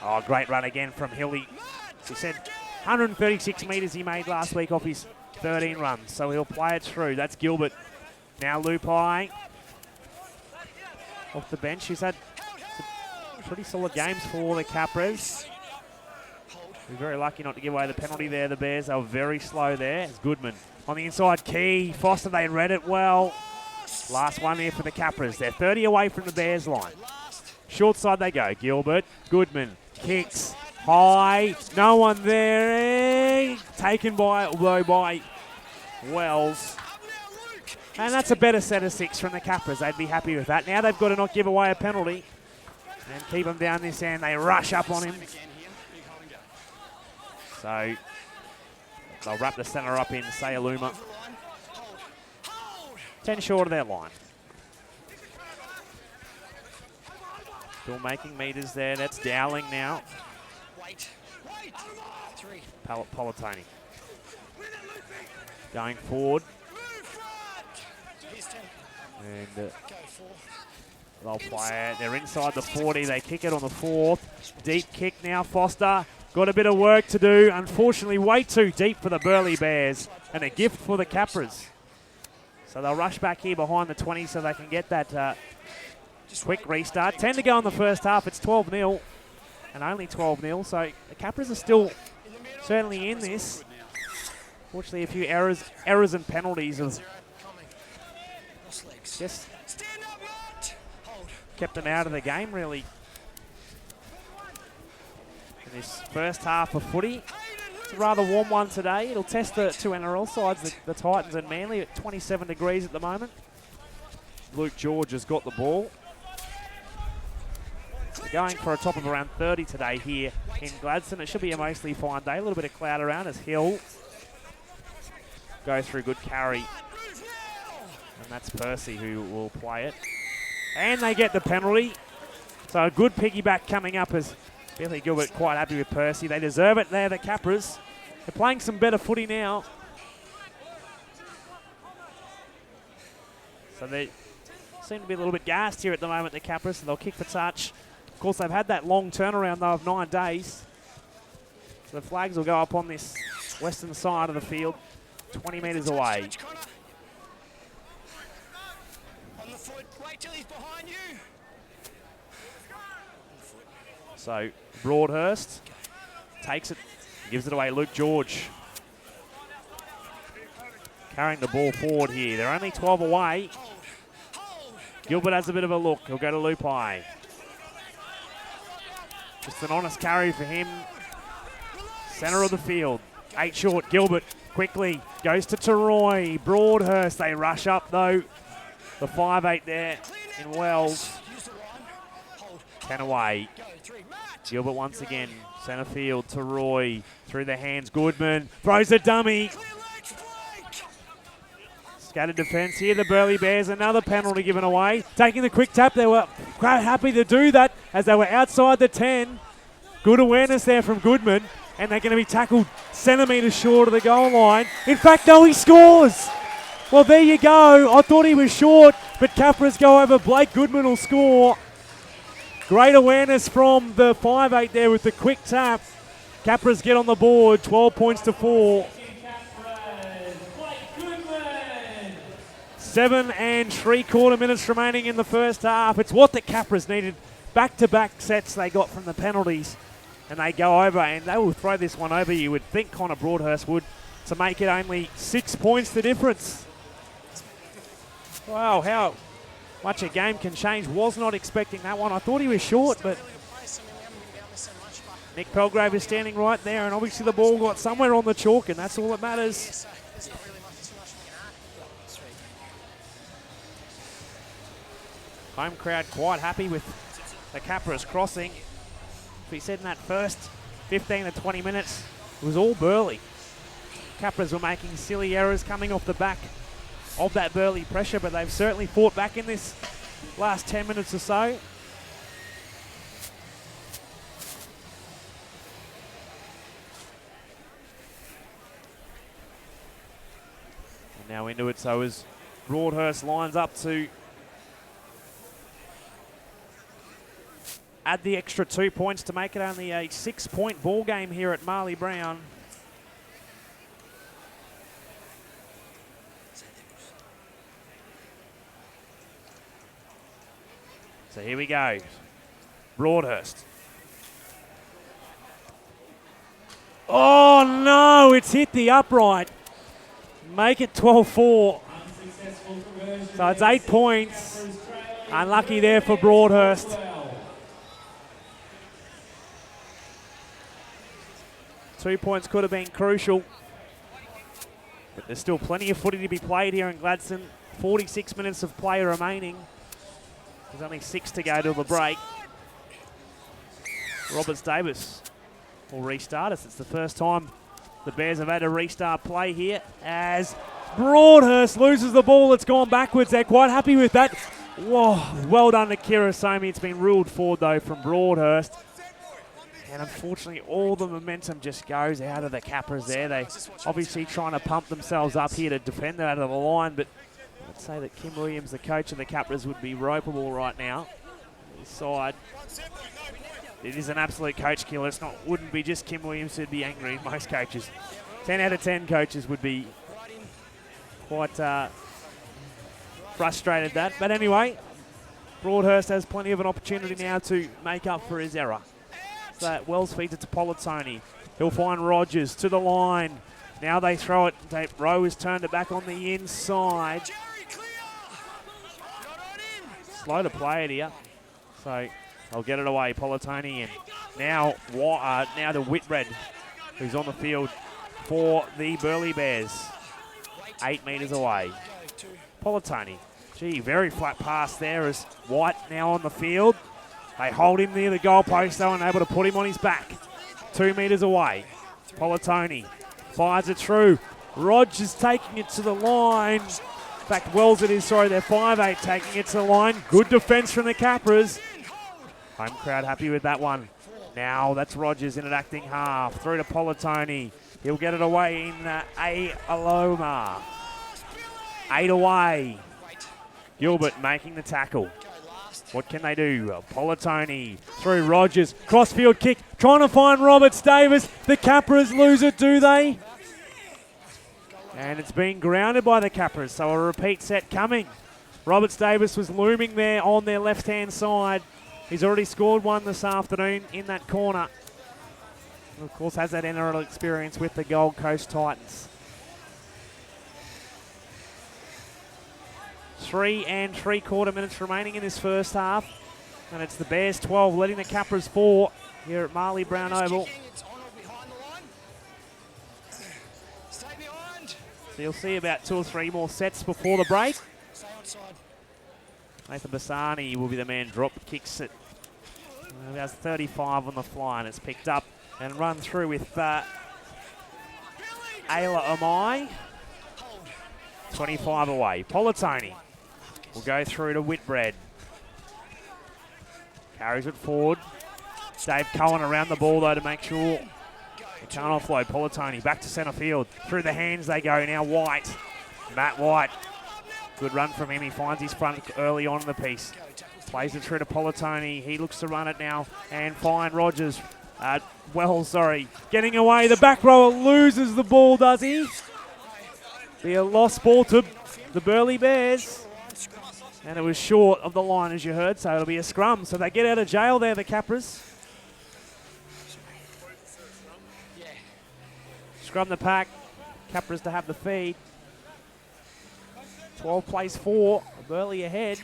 S1: Oh, great run again from Hill. He said 136 metres he made last week off his 13 runs. So he'll play it through. That's Gilbert. Now Lupai off the bench. He's had some pretty solid games for the Capras. We're very lucky not to give away the penalty there, the Bears. They were very slow there. It's Goodman on the inside key. Foster, they read it well. Last one here for the Capras. They're 30 away from the Bears line. Short side they go. Gilbert, Goodman, kicks, high. No one there. Taken by Wells. And that's a better set of 6 from the Capras. They'd be happy with that. Now they've got to not give away a penalty and keep him down this end. They rush up on him. So they'll wrap the centre up in Sayaluma. 10 short of their line. Still making meters there. That's Dowling now. Politoni. Going forward. And they'll play it. They're inside the 40. They kick it on the 4th. Deep kick now. Foster got a bit of work to do. Unfortunately, way too deep for the Burleigh Bears. And a gift for the Capras. So they'll rush back here behind the 20 so they can get that quick restart. 10 to go in the first half. It's 12-0 and only 12-0. So the Capras are still certainly in this. Fortunately, a few errors and penalties have just kept them out of the game, really. In this first half of footy. It's a rather warm one today. It'll test the 2 NRL sides, the Titans and Manly, at 27 degrees at the moment. Luke George has got the ball. We're going for a top of around 30 today here in Gladstone. It should be a mostly fine day. A little bit of cloud around as Hill goes through good carry. And that's Percy who will play it. And they get the penalty. So a good piggyback coming up as Billy Gilbert quite happy with Percy. They deserve it there, the Capras. They're playing some better footy now. So they seem to be a little bit gassed here at the moment, the Capras, and they'll kick for touch. Of course, they've had that long turnaround, though, of 9 days. So the flags will go up on this western side of the field, 20 metres away.
S2: On the foot, wait till he's behind you.
S1: So Broadhurst takes it, gives it away. Luke George carrying the ball forward here. They're only 12 away. Gilbert has a bit of a look. He'll go to Lupai. Just an honest carry for him. Centre of the field. 8 short. Gilbert quickly goes to Teroy. Broadhurst. They rush up though. The 5'8 there in Wells. 10 away. Gilbert once again. Centre field. Teroy through the hands. Goodman throws a dummy. Scattered defence here. The Burleigh Bears. Another penalty given away. Taking the quick tap. They were quite happy to do that as they were outside the 10. Good awareness there from Goodman. And they're going to be tackled centimetres short of the goal line. In fact, no, he scores. Well, there you go. I thought he was short, but Capras go over. Blake Goodman will score. Great awareness from the 5'8 there with the quick tap. Capras get on the board, 12 points to 4. 7 3/4 minutes remaining in the first half. It's what the Capras needed. Back-to-back sets they got from the penalties. And they go over, and they will throw this one over. You would think Connor Broadhurst would, to make it only 6 points the difference. Wow, how much a game can change. Was not expecting that one. I thought he was short, but Nick Pelgrave is standing right there, and obviously the ball got somewhere on the chalk, and that's all that matters. Home crowd quite happy with the Capras crossing. We said in that first 15 to 20 minutes, it was all Burleigh. Capras were making silly errors coming off the back of that Burleigh pressure, but they've certainly fought back in this last 10 minutes or so. And now into it, so as Broadhurst lines up to add the extra 2 points to make it only a 6-point ball game here at Marley Brown. So here we go. Broadhurst. Oh no, it's hit the upright. Make it 12-4. So it's 8 points. Unlucky there for Broadhurst. 2 points could have been crucial. But there's still plenty of footy to be played here in Gladstone. 46 minutes of play remaining. There's only 6 to go to the break. Roberts Davis will restart us. It's the first time the Bears have had a restart play here as Broadhurst loses the ball. It's gone backwards. They're quite happy with that. Whoa, well done to Kirasomi. It's been ruled forward though from Broadhurst. And unfortunately, all the momentum just goes out of the Capras there. They obviously trying to pump themselves up here to defend that out of the line, but I'd say that Kim Williams, the coach of the Capras, would be ropeable right now. His side. It is an absolute coach killer. Wouldn't be just Kim Williams who'd be angry. Most coaches, 10 out of 10 coaches would be quite frustrated that. But anyway, Broadhurst has plenty of an opportunity now to make up for his error. So that Wells feeds it to Politoni. He'll find Rogers to the line. Now they throw it. Rowe has turned it back on the inside. Slow to play it here. So they'll get it away. Politoni and now to Whitbread, who's on the field for the Burleigh Bears. 8 metres away. Politoni. Gee, very flat pass there as White now on the field. They hold him near the goalpost though and able to put him on his back. 2 metres away. Politoni fires it through. Rogers taking it to the line. In fact, Wells it is, sorry, they're 5'8", taking it to the line. Good defence from the Capras. Home crowd happy with that one. Now that's Rogers in an acting half. Through to Politoni. He'll get it away in Aloma. 8 away. Gilbert making the tackle. What can they do? Politoni through Rogers. Crossfield kick. Trying to find Roberts Davis. The Capras lose it, do they? And it's been grounded by the Capras, so a repeat set coming. Roberts Davis was looming there on their left-hand side. He's already scored one this afternoon in that corner. And of course, has that NRL experience with the Gold Coast Titans. 3 3/4 minutes remaining in this first half. And it's the Bears 12 letting the Capras 4 here at Marley Brown Oval. So you'll see about 2 or 3 more sets before the break. Nathan Bassani will be the man drop kicks it. That's 35 on the fly and it's picked up and run through with Ayla Amai. 25 away. Politoni will go through to Whitbread. Carries it forward. Dave Cohen around the ball though to make sure he can't offload. Politoni back to centre field. Through the hands they go. Now White. Matt White. Good run from him. He finds his front early on in the piece. Plays it through to Politoni. He looks to run it now and find Rogers. Getting away. The back rower loses the ball, does he? Be a lost ball to the Burleigh Bears. And it was short of the line, as you heard, so it'll be a scrum. So they get out of jail there, the Capras. Scrum the pack. Capras to have the feed. 12 plays 4. Burleigh ahead.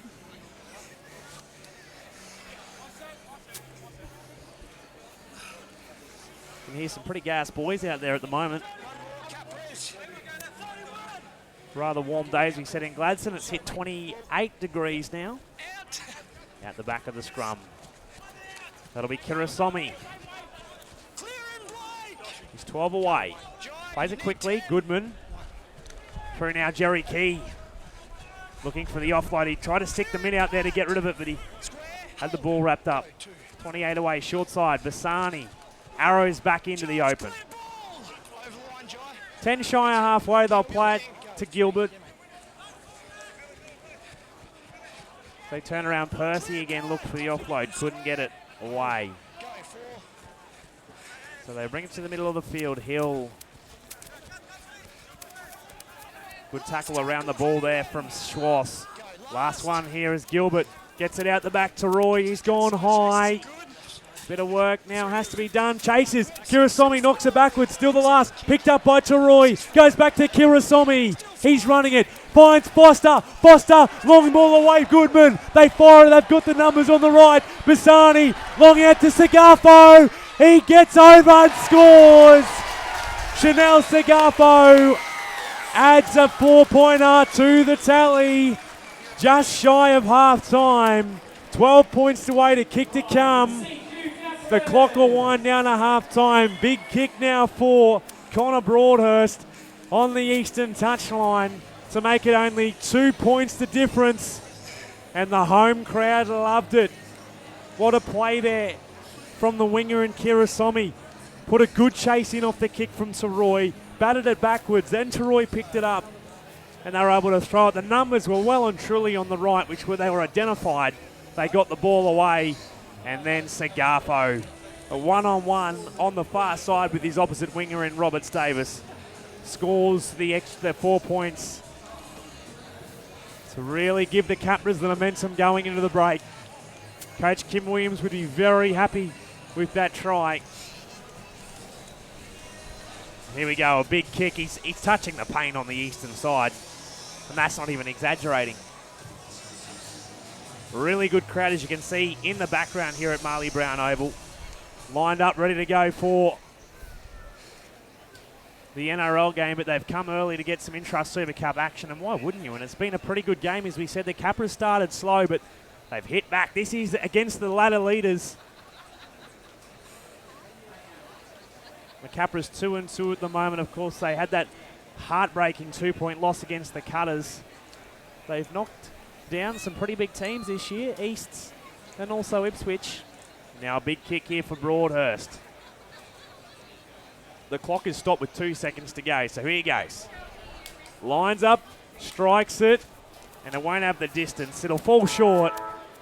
S1: You can hear some pretty gas boys out there at the moment. Rather warm days we said in Gladstone. It's hit 28 degrees now. Out the back of the scrum. That'll be Kirasomi. He's 12 away. Plays it quickly. Goodman. Through now Jerry Key. Looking for the offload. He tried to stick the mid out there to get rid of it, but he had the ball wrapped up. 28 away. Short side. Bassani. Arrows back into the open. 10 shy of halfway. They'll play it to Gilbert. They turn around. Percy again looked for the offload. Couldn't get it away. So they bring it to the middle of the field. Hill. Good tackle around the ball there from Schwartz. Last one here is Gilbert. Gets it out the back to Roy. He's gone high. Bit of work now has to be done. Chases. Kirasomi knocks it backwards. Still the last. Picked up by Taroi. Goes back to Kirasomi. He's running it. Finds Foster. Foster. Long ball away. Goodman. They fire it. They've got the numbers on the right. Bassani. Long out to Sagafo. He gets over and scores. Chanel Sagafo adds a 4-pointer to the tally. Just shy of half time. 12 points away to kick to come. The clock will wind down to half-time. Big kick now for Connor Broadhurst on the eastern touchline to make it only 2 points the difference. And the home crowd loved it. What a play there from the winger in Kirasomi. Put a good chase in off the kick from Taroi. Batted it backwards. Then Taroi picked it up. And they were able to throw it. The numbers were well and truly on the right, which they were identified. They got the ball away. And then Sagafo, a one-on-one on the far side with his opposite winger in Roberts Davis, scores the extra 4 points to really give the Capras the momentum going into the break. Coach Kim Williams would be very happy with that try. Here we go, a big kick. He's touching the paint on the eastern side, and that's not even exaggerating. Really good crowd, as you can see in the background here at Marley Brown Oval. Lined up, ready to go for the NRL game, but they've come early to get some Intrust Super Cup action, and why wouldn't you? And it's been a pretty good game, as we said. The Capras started slow, but they've hit back. This is against the ladder leaders. The Capras 2-2 at the moment. Of course, they had that heartbreaking 2-point loss against the Cutters. They've knocked down some pretty big teams this year, Easts and also Ipswich. Now a big kick here for Broadhurst. The clock is stopped with 2 seconds to go, so here he goes. Lines up, strikes it, and it won't have the distance. It'll fall short.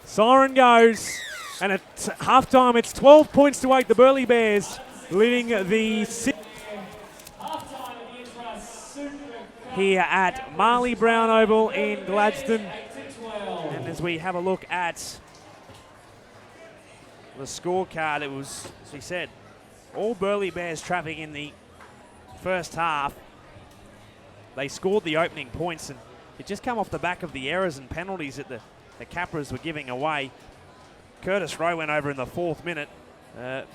S1: Siren goes, and at halftime it's 12 points to 8. The Burleigh Bears leading the here at Marley Brown Oval in Gladstone. And as we have a look at the scorecard, it was, as we said, all Burleigh Bears traffic in the first half. They scored the opening points, and it just come off the back of the errors and penalties that the Capras were giving away. Curtis Rowe went over in the 4th minute,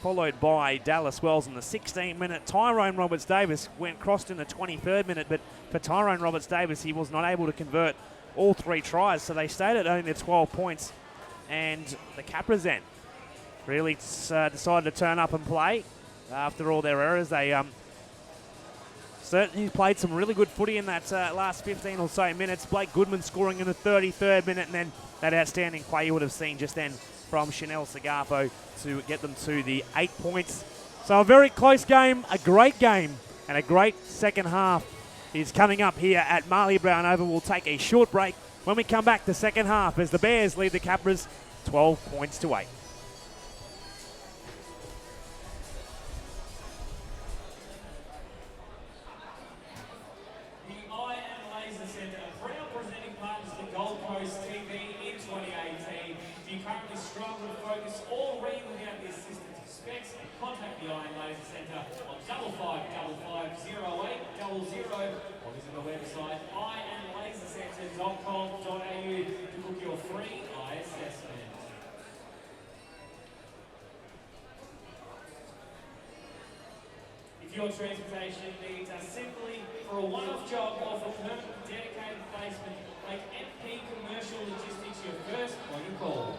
S1: followed by Dallas Wells in the 16th minute. Tyrone Roberts-Davis crossed in the 23rd minute, but for Tyrone Roberts-Davis, he was not able to convert all 3 tries, so they stayed at only 12 points. And the Capras then really decided to turn up and play after all their errors. They certainly played some really good footy in that last 15 or so minutes. Blake Goodman scoring in the 33rd minute, and then that outstanding play you would have seen just then from Chanel Sagafo to get them to the 8 points. So a very close game, a great game, and a great second half is coming up here at Marley Brown Oval. We'll take a short break. When we come back, the second half as the Bears lead the Capras 12 points to 8.
S3: Your transportation needs are simply for a one-off job or for permanent dedicated placement, make MP Commercial Logistics your first point of call.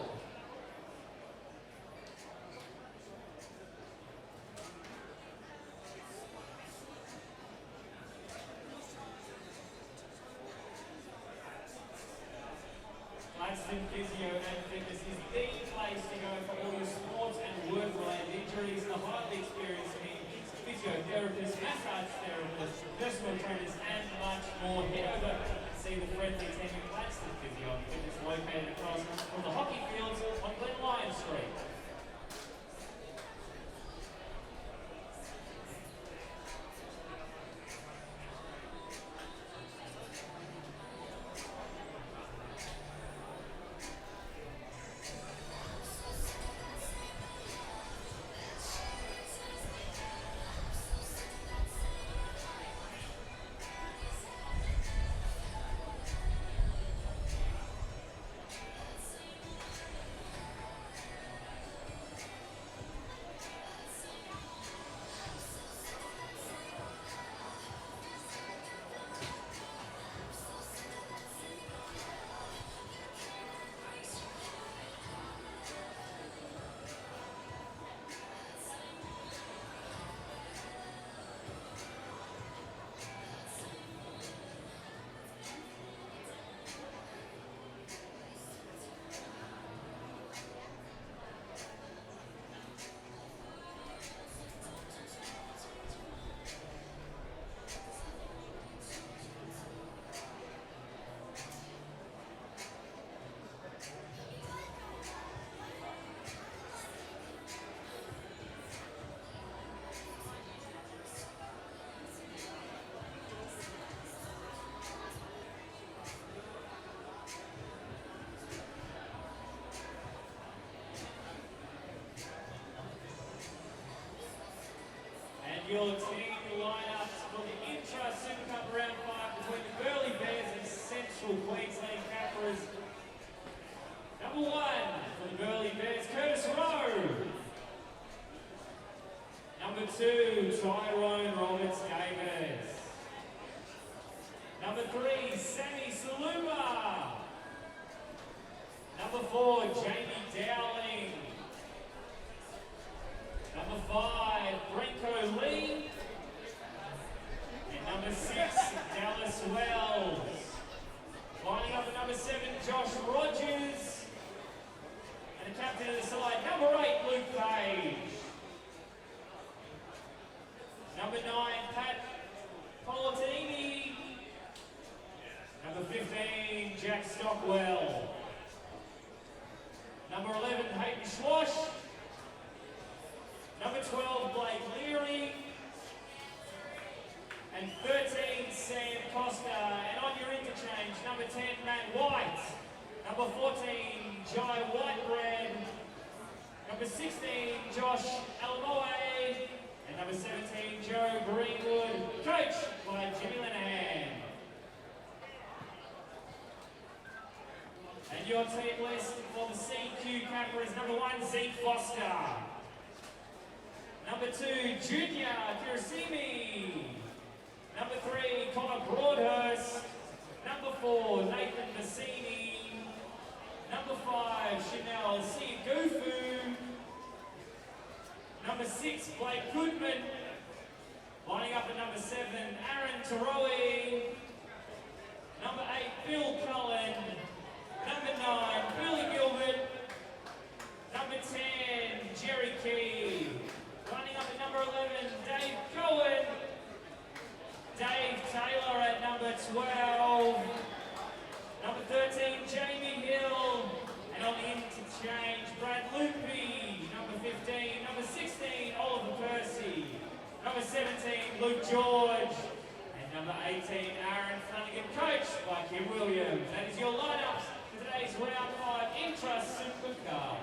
S3: Gladstone Physio and Fitness is the place to go for all your sports and work-related injuries. The highly experienced team, physiotherapists, massage therapists, personal trainers, and much more. Head over and see the friendly team at Gladstone Physio and Fitness, located across from the hockey fields on Glen Lyon Street. your team lineups for the Intra Super Cup Round 5 between the Burleigh Bears and Central Queensland Capras. Number 1 for the Burleigh Bears, Curtis Rowe. Number 2, Tyrone Roberts-Davis. Number 3, Sammy Saluma. Number 4, Jamie Dowling. Number 5, Brenko Lee. And number 6, Dallas Wells. Lining up at number 7, Josh Rogers. And the captain of the side, number 8, Luke Page. Number 9, Pat Politini. Number 15, Jack Stockwell. Number 11, Hayden Schwash. Number 12, Blake Leary. And 13, Sam Costa. And on your interchange, number 10, Matt White. Number 14, Jai Whitebread. Number 16, Josh Alamoe. And number 17, Joe Greenwood. Coached by Jimmy Lenahan. And your team list for the CQ Capras, number 1, Zeke Foster. Number 2, Junior Kirasimi. Number 3, Connor Broadhurst. Number 4, Nathan Bassini. Number 5, Chanel Siagufu. Number 6, Blake Goodman. Lining up at number 7, Aaron Taroe. Number 8, Bill Cullen. Number 9, Billy Gilbert. Number 10, Jerry Key. Running up at number 11, Dave Cohen. Dave Taylor at number 12. Number 13, Jamie Hill. And on the interchange, Brad Loopy. Number 15, number 16, Oliver Percy. Number 17, Luke George. And number 18, Aaron Flanagan, coached by Kim Williams. That is your lineups for today's round 5 Intra Super Cup.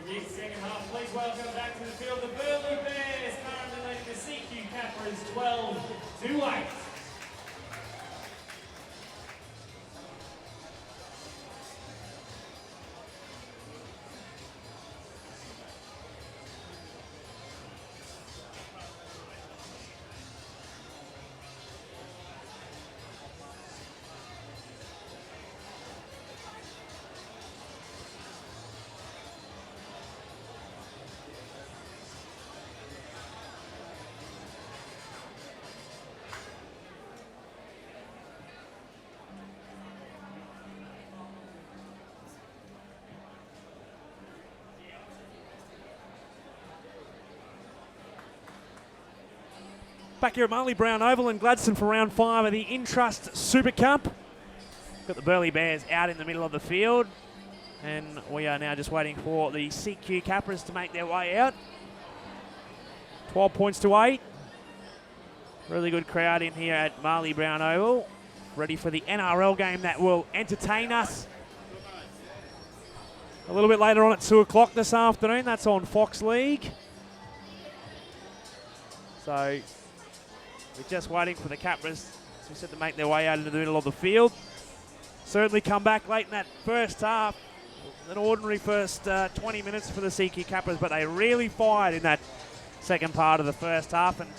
S3: From the second half, please welcome back to the field the Burleigh Bears, currently leading the CQ Capras 12-8.
S1: Back here at Marley Brown Oval in Gladstone for round 5 of the Intrust Super Cup. Got the Burleigh Bears out in the middle of the field. And we are now just waiting for the CQ Capras to make their way out. 12 points to 8. Really good crowd in here at Marley Brown Oval. Ready for the NRL game that will entertain us. A little bit later on at 2 o'clock this afternoon. That's on Fox League. So we're just waiting for the Capras, as we said, to make their way out into the middle of the field. Certainly come back late in that first half. An ordinary first 20 minutes for the CQ Capras, but they really fired in that second part of the first half, and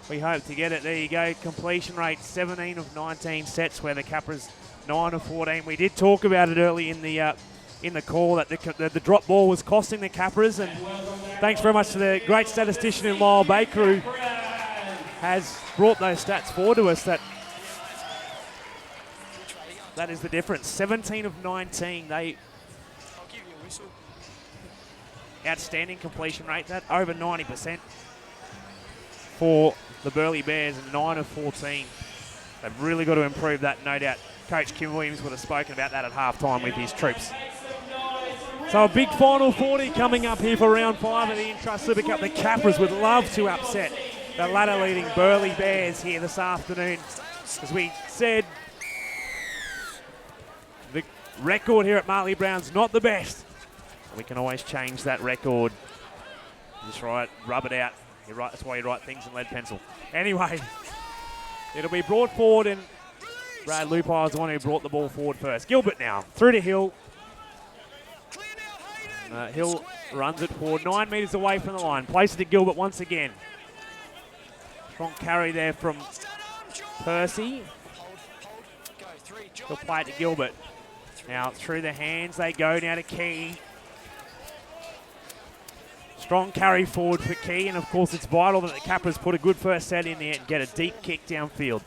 S1: we hope to get it. There you go, completion rate 17 of 19 sets, where the Capras 9 of 14. We did talk about it early in the call that the drop ball was costing the Capras, and thanks very much to the great statistician in Lyle Baker, who has brought those stats forward to us. That is the difference. 17 of 19. They outstanding completion rate. That over 90% for the Burleigh Bears, and 9 of 14. They've really got to improve that, no doubt. Coach Kim Williams would have spoken about that at halftime with his troops. So a big final 40 coming up here for round 5 of the Intrust Super Cup. The Capras would love to upset the ladder-leading Burleigh Bears here this afternoon. As we said, the record here at Marley Brown's not the best. We can always change that record. Just rub it out. That's why you write things in lead pencil. Anyway, it'll be brought forward, and Brad Lupai was the one who brought the ball forward first. Gilbert now, through to Hill. Hill runs it forward, 9 metres away from the line. Places it to Gilbert once again. Strong carry there from Percy. He'll play it to Gilbert. Now through the hands they go, now to Key. Strong carry forward for Key, and of course it's vital that the Capras put a good first set in there and get a deep kick downfield.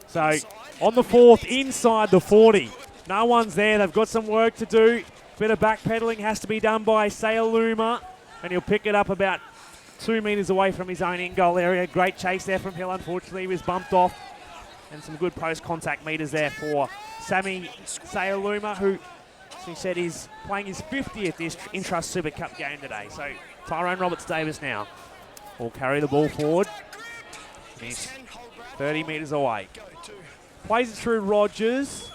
S1: So on the 4th, inside the 40. No one's there, they've got some work to do. Bit of backpedaling has to be done by Sayaluma, and he'll pick it up about 2 metres away from his own in-goal area. Great chase there from Hill. Unfortunately, he was bumped off, and some good post-contact metres there for Sammy Sayaluma, who, as he said, is playing his 50th Intrust Super Cup game today. So Tyrone Roberts-Davis now will carry the ball forward. He's 30 metres away. Plays it through Rogers,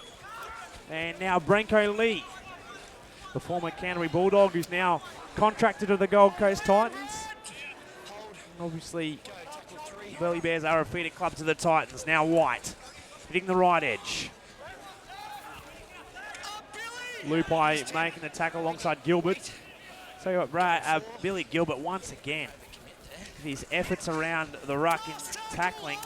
S1: and now Branko Lee, the former Canterbury Bulldog, who's now contracted to the Gold Coast Titans. Obviously, the Burleigh Bears are a feeder club to the Titans. Now White, hitting the right edge. Lupai making the tackle alongside Gilbert. So you got Billy Gilbert once again, his efforts around the ruck in tackling.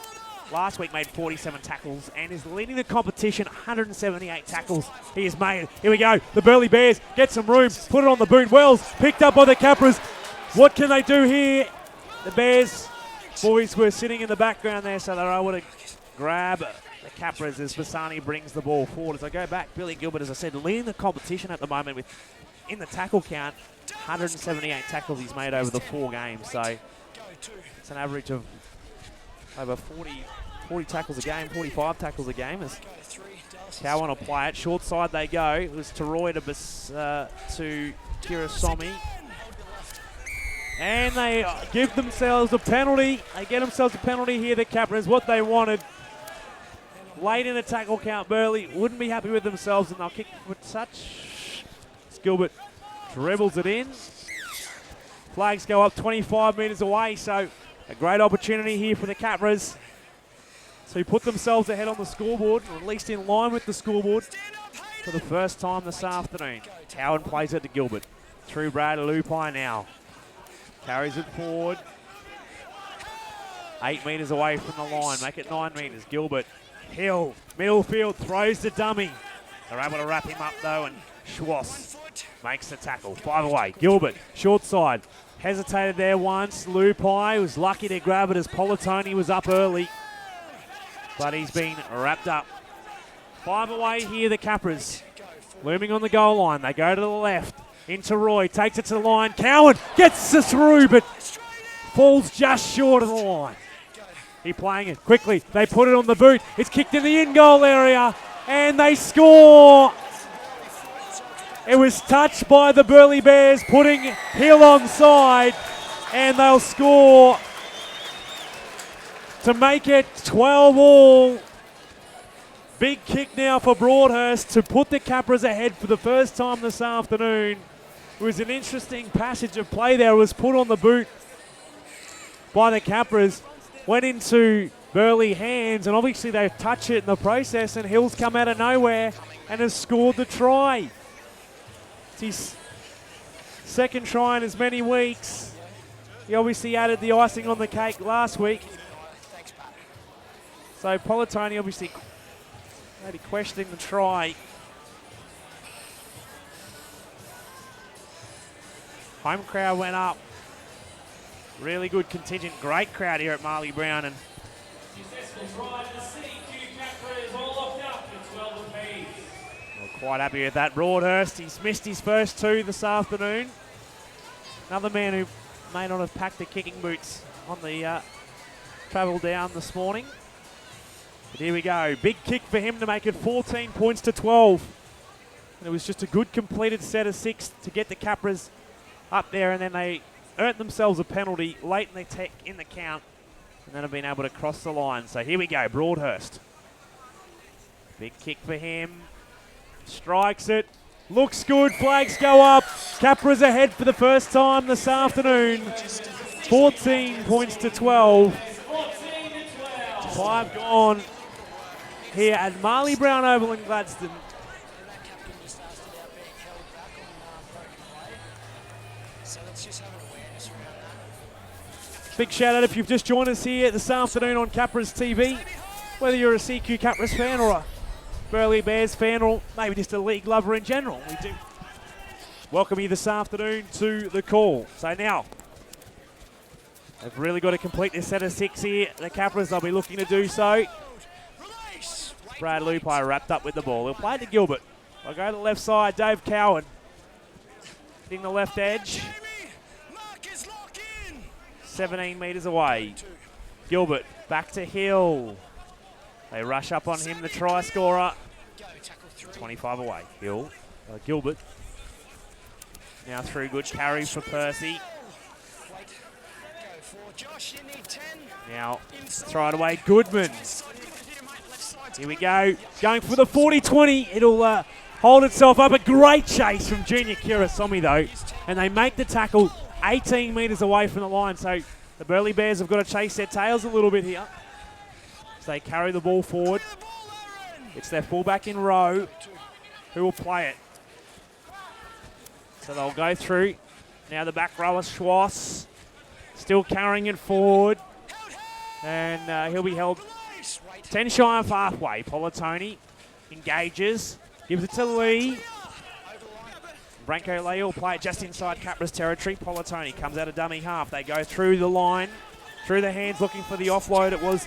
S1: Last week made 47 tackles and is leading the competition. 178 tackles he has made. Here we go. The Burleigh Bears get some room. Put it on the boot. Wells picked up by the Capras. What can they do here? The Bears boys were sitting in the background there, so they're able to grab the Capras as Bassani brings the ball forward. As I go back, Billy Gilbert, as I said, leading the competition at the moment with, in the tackle count, 178 tackles he's made over the 4 games. So it's an average of over 40 tackles a game, 45 tackles a game. As Cow want to play it. Short side they go. It was Teroy to Kirasomi. And they give themselves a penalty. They get themselves a penalty here, the Capras, what they wanted. Late in the tackle count, Burleigh wouldn't be happy with themselves, and they'll kick for touch. It's Gilbert Dribbles it in. Flags go up 25 metres away, so a great opportunity here for the Capras to put themselves ahead on the scoreboard, or at least in line with the scoreboard for the first time this afternoon. Cowan plays it to Gilbert. Through Brad Lupai now. Carries it forward. 8 metres away from the line. Make it 9 metres. Gilbert. Hill. Middle field. Throws the dummy. They're able to wrap him up though, and Schwass makes the tackle. 5 away. Gilbert. Short side. Hesitated there once. Lupai was lucky to grab it as Politoni was up early, but he's been wrapped up. 5 away here, the Capras. Looming on the goal line. They go to the left. Into Roy. Takes it to the line. Cowan gets it through, but falls just short of the line. He playing it quickly. They put it on the boot. It's kicked in the in-goal area, and they score. It was touched by the Burleigh Bears, putting Hill onside, and they'll score to make it 12 all. Big kick now for Broadhurst to put the Capras ahead for the first time this afternoon. It was an interesting passage of play there. It was put on the boot by the Capras, went into Burleigh hands, and obviously they touch it in the process, and Hill's come out of nowhere and has scored the try. It's his second try in as many weeks. He obviously added the icing on the cake last week. So Politoni obviously maybe questioning the try. Home crowd went up. Really good contingent. Great crowd here at Marley Brown. And
S3: Successful try to the CQ Capras all locked up for 12 apiece.
S1: we're quite happy with that. Broadhurst, he's missed his first 2 this afternoon. Another man who may not have packed the kicking boots on the travel down this morning. But here we go. Big kick for him to make it 14 points to 12. And it was just a good completed set of 6 to get the Capras up there, and then they earned themselves a penalty late in the count, and then have been able to cross the line. So here we go, Broadhurst. Big kick for him. Strikes it. Looks good. Flags go up. Capras ahead for the first time this afternoon. 14 points to 12. 5 gone here at Marley Brown Oval in Gladstone. Big shout out if you've just joined us here this afternoon on Capras TV. Whether you're a CQ Capras fan or a Burleigh Bears fan, or maybe just a league lover in general, we do welcome you this afternoon to the call. So now, they've really got to complete this set of 6 here. The Capras, they'll be looking to do so. Brad Lupai wrapped up with the ball. He'll play to Gilbert. They'll go to the left side. Dave Cowan hitting the left edge. 17 metres away. Gilbert back to Hill. They rush up on him, the try scorer. 25 away. Gilbert. Now through, good carry for Percy. Now throw it away, Goodman. Here we go, going for the 40-20. It'll hold itself up. A great chase from Junior Kirasomi though, and they make the tackle 18 metres away from the line. So the Burleigh Bears have got to chase their tails a little bit here. So they carry the ball forward. It's their fullback in row who will play it. So they'll go through. Now the back rower, Schwass, still carrying it forward. And he'll be held 10 shy of halfway. Politoni engages, gives it to Lee. Branko Lee will play it just inside Capras territory. Politoni comes out of dummy half. They go through the line, through the hands, looking for the offload. It was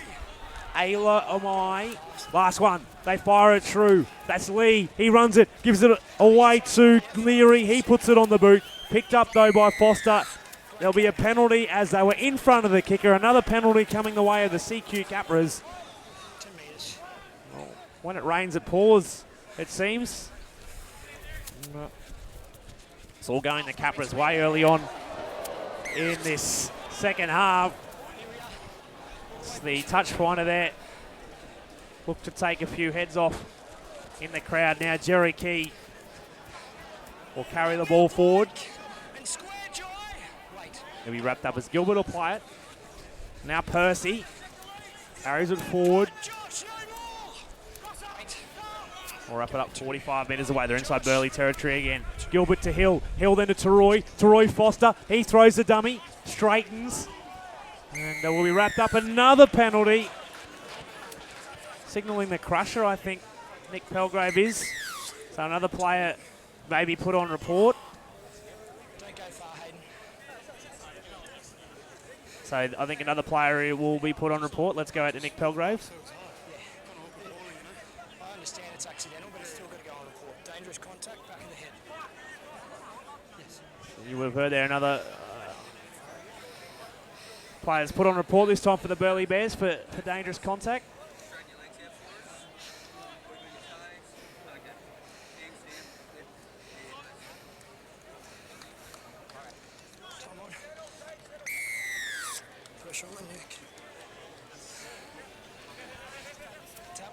S1: Ayla Omai. Last one. They fire it through. That's Lee. He runs it, gives it away to Leary. He puts it on the boot. Picked up though by Foster. There'll be a penalty as they were in front of the kicker. Another penalty coming the way of the CQ Capras. Well, when it rains, it pours, it seems. It's all going the Capras' way early on in this second half. It's the touch pointer there. Look to take a few heads off in the crowd now. Jerry Key will carry the ball forward.
S2: And square, Joy. Wait.
S1: He'll be wrapped up as Gilbert will play it. Now Percy carries it forward.
S2: Josh, no more. Wait.
S1: We'll wrap it up 45 metres away. They're inside Burleigh territory again. Gilbert to Hill. Hill then to Teroy. Teroy Foster. He throws the dummy. Straightens. And we'll be wrapped up. Another penalty. Signalling the crusher, I think Nick Pelgrave is. So another player maybe put on report.
S2: Don't go far, Hayden.
S1: So I think another player will be put on report. Let's go out to Nick Pelgrave.
S2: I understand it's accidental, but it's still got to go on report. Dangerous contact, back of the head. Yes.
S1: You would have heard there another players put on report this time for the Burleigh Bears for dangerous contact.
S2: Come on. Pressure on Nick. Tap.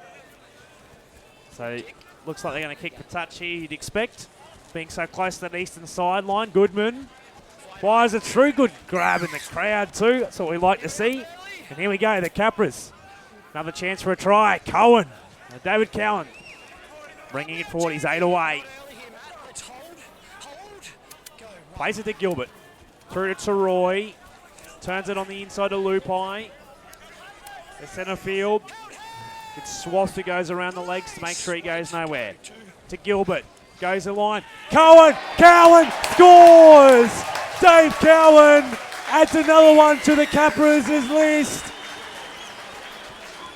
S1: So looks like they're going to kick for touch here, you'd expect. Being so close to that eastern sideline. Goodman fires a true good grab in the crowd too. That's what we like to see. And here we go, the Capras. Another chance for a try. Cohen. David Cowan bringing it forward. He's 8 away.
S2: Let's hold. Go.
S1: Plays it to Gilbert. Through to Roy. Turns it on the inside to Lupai. The centre field. It's Swass who goes around the legs to make sure he goes nowhere. To Gilbert. Goes the line. Cowan! Cowan scores! Dave Cowan adds another one to the Capras' list.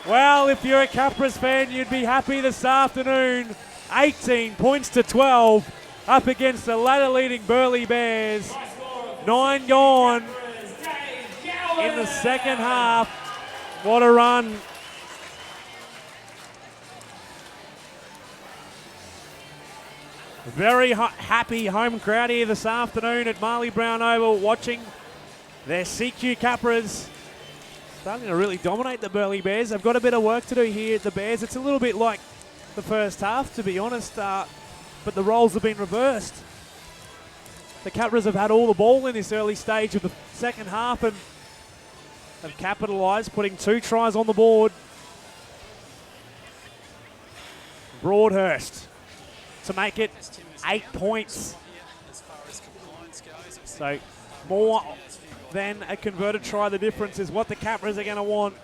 S1: Well, if you're a Capras fan, you'd be happy this afternoon. 18 points to 12 up against the ladder-leading Burleigh Bears. 9 gone in the second half. What a run. Very happy home crowd here this afternoon at Marley Brown Oval watching their CQ Capras starting to really dominate the Burleigh Bears. They've got a bit of work to do here at the Bears. It's a little bit like the first half, to be honest, but the roles have been reversed. The Capras have had all the ball in this early stage of the second half and have capitalised, putting 2 tries on the board. Broadhurst to make it 8 points. So more than a converted try. The difference is what the Capras are going to want.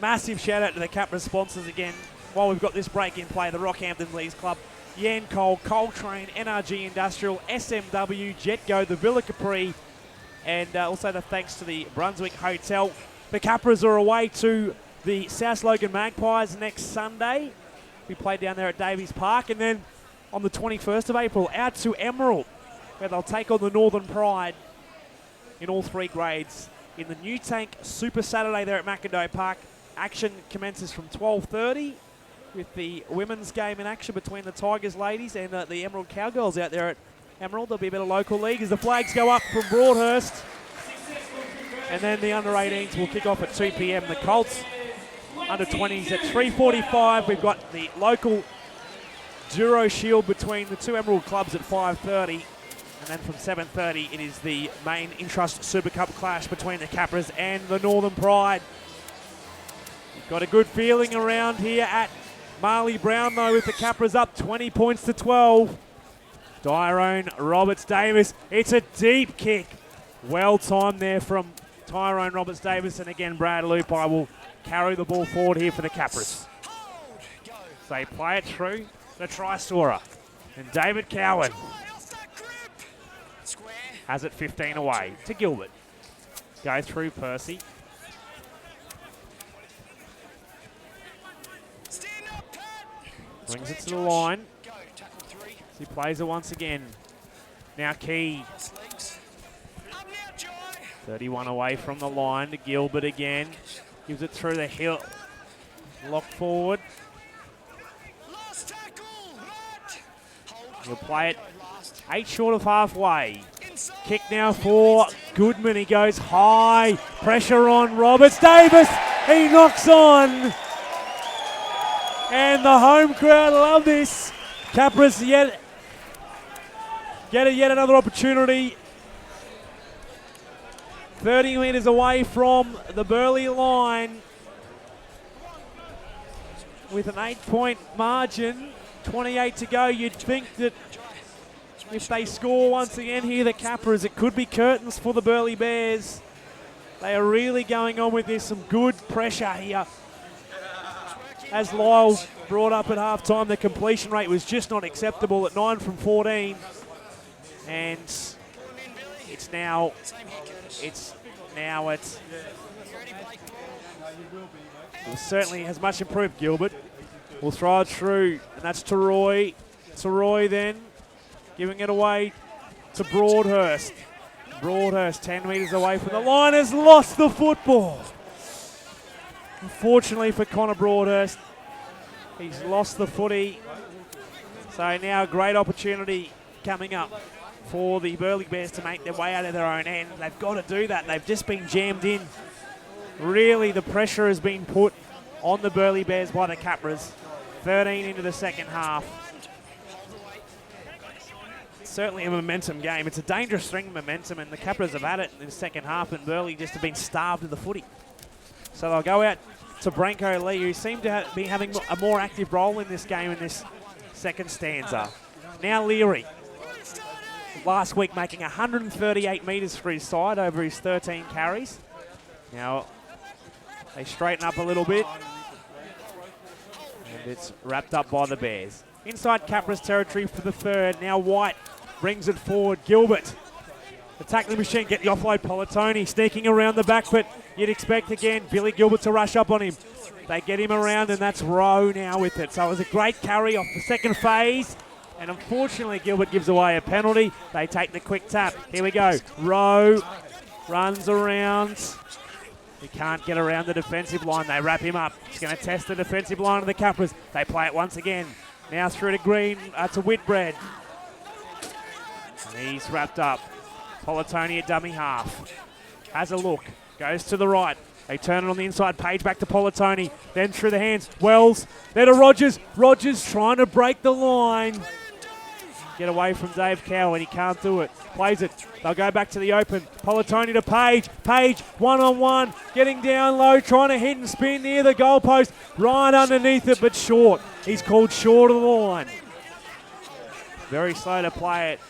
S1: Massive shout out to the Capras sponsors again. While we've got this break in play, the Rockhampton Leagues Club, Yancoal, Coltrane, NRG Industrial, SMW, Jetgo, the Villa Capri, and also the thanks to the Brunswick Hotel. The Capras are away to the South Logan Magpies next Sunday. We play down there at Davies Park, and then on the 21st of April, out to Emerald, where they'll take on the Northern Pride in all 3 grades. In the New Tank Super Saturday there at McIndoe Park, action commences from 12:30 with the women's game in action between the Tigers ladies and the Emerald Cowgirls out there at Emerald. There'll be a bit of local league as the flags go up from Broadhurst. And then the under-18s will kick off at 2 p.m. The Colts under-20s at 3:45. We've got the local Duro Shield between the 2 Emerald clubs at 5:30. And then from 7:30, it is the main Intrust Super Cup clash between the Capras and the Northern Pride. You've got a good feeling around here at Marley Brown, though, with the Capras up 20 points to 12. Tyrone Roberts-Davis. It's a deep kick. Well timed there from Tyrone Roberts-Davis. And again, Brad Lupai will carry the ball forward here for the Capras. So they play it through the try-scorer. And David Cowan has it 15 away to Gilbert. Go through Percy. Brings it to the line. He plays it once again. Now Key. 31 away from the line to Gilbert again. Gives it through the hill. Lock forward. He'll play it 8 short of halfway. Kick now for Goodman. He goes high. Pressure on Roberts-Davis. He knocks on. And the home crowd love this. Capras yet get yet another opportunity. 30 metres away from the Burleigh line with an 8-point margin, 28 to go. You'd think that if they score once again here, the Capras, it could be curtains for the Burleigh Bears. They are really going on with this, some good pressure here. As Lyle brought up at halftime, the completion rate was just not acceptable at 9 from 14. And it's now it certainly has much improved. Gilbert will throw it through, and that's to Roy. To Roy then, giving it away to Broadhurst. Broadhurst 10 metres away from the line, has lost the football. Unfortunately for Connor Broadhurst, he's lost the footy. So now a great opportunity coming up for the Burleigh Bears to make their way out of their own end. They've got to do that. They've just been jammed in. Really, the pressure has been put on the Burleigh Bears by the Capras. 13 into the second half. Certainly a momentum game. It's a dangerous string of momentum, and the Capras have had it in the second half, and Burleigh just have been starved of the footy. So they'll go out to Branko Lee, who seemed to be having a more active role in this game in this second stanza. Now Leary. Last week making 138 metres for his side over his 13 carries. Now they straighten up a little bit, and it's wrapped up by the Bears. Inside Capras territory for the third. Now White brings it forward. Gilbert, the tackling machine, get the offload. Politoni sneaking around the back, but you'd expect again Billy Gilbert to rush up on him. They get him around, and that's Rowe now with it. So it was a great carry off the second phase. And unfortunately, Gilbert gives away a penalty. They take the quick tap. Here we go. Rowe runs around. He can't get around the defensive line. They wrap him up. He's going to test the defensive line of the Capras. They play it once again. Now through to Green, to Whitbread. And he's wrapped up. Politoni at dummy half. Has a look. Goes to the right. They turn it on the inside. Page back to Politoni. Then through the hands. Wells. There to Rogers. Rogers trying to break the line. Get away from Dave Cow, and he can't do it. Plays it. They'll go back to the open. Politoni to Page. Page, one-on-one. Getting down low, trying to hit and spin near the goalpost. Right underneath it, but short. He's called short of the line. Very slow to play it.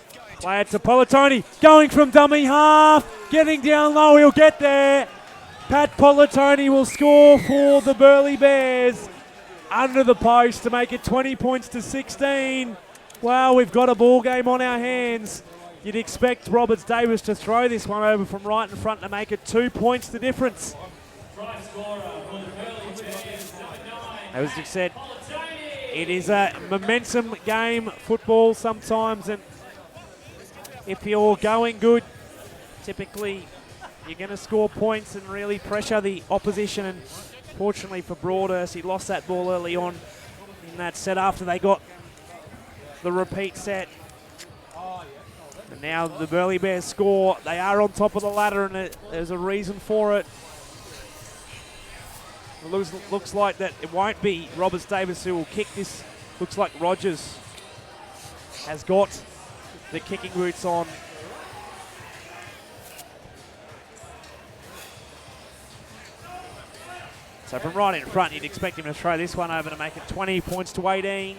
S1: Play it to Politoni. Going from dummy half. Getting down low, he'll get there. Pat Politoni will score for the Burleigh Bears. Under the post to make it 20 points to 16. Wow, we've got a ball game on our hands. You'd expect Roberts Davis to throw this one over from right in front to make it 2 points the difference. As you said, it is a momentum game, football sometimes, and if you're going good, typically you're going to score points and really pressure the opposition. And fortunately for Broadhurst, he lost that ball early on in that set after they got the repeat set. And now the Burleigh Bears score. They are on top of the ladder, and there's a reason for it. It looks like that it won't be Roberts Davis who will kick this. Looks like Rogers has got the kicking boots on. So from right in front, you'd expect him to throw this one over to make it 20 points to 18.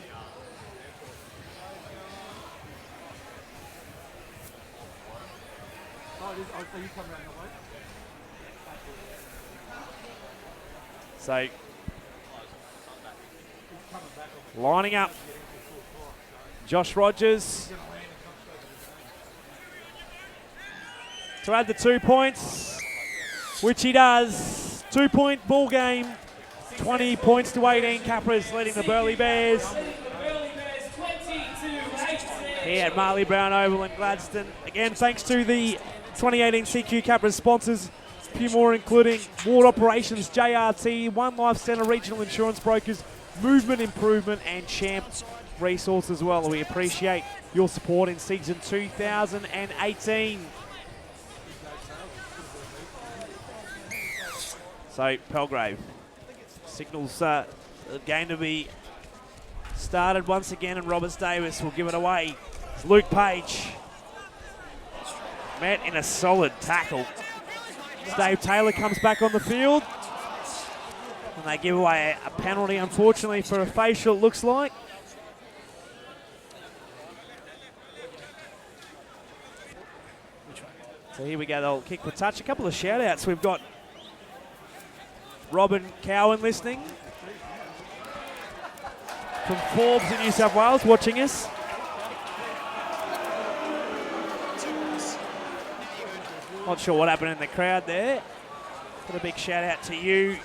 S1: So, lining up, Josh Rogers to add the 2 points, which he does. 2 point ball game, 20 points to 18. Capras leading the Burleigh Bears here at Marley Brown Oval in Gladstone. Again, thanks to the 2018 CQ Capras sponsors. A few more including Ward Operations, JRT, One Life Centre Regional Insurance Brokers, Movement Improvement, and Champ Resource as well. We appreciate your support in season 2018. So Pelgrave signals the game to be started once again, and Roberts Davis will give it away. It's Luke Page met in a solid tackle. Dave Taylor comes back on the field. And they give away a penalty, unfortunately, for a facial, it looks like. So here we go, they'll kick for touch. A couple of shout-outs. We've got Robin Cowan listening from Forbes in New South Wales, watching us. Not sure what happened in the crowd there. But a big shout-out to you,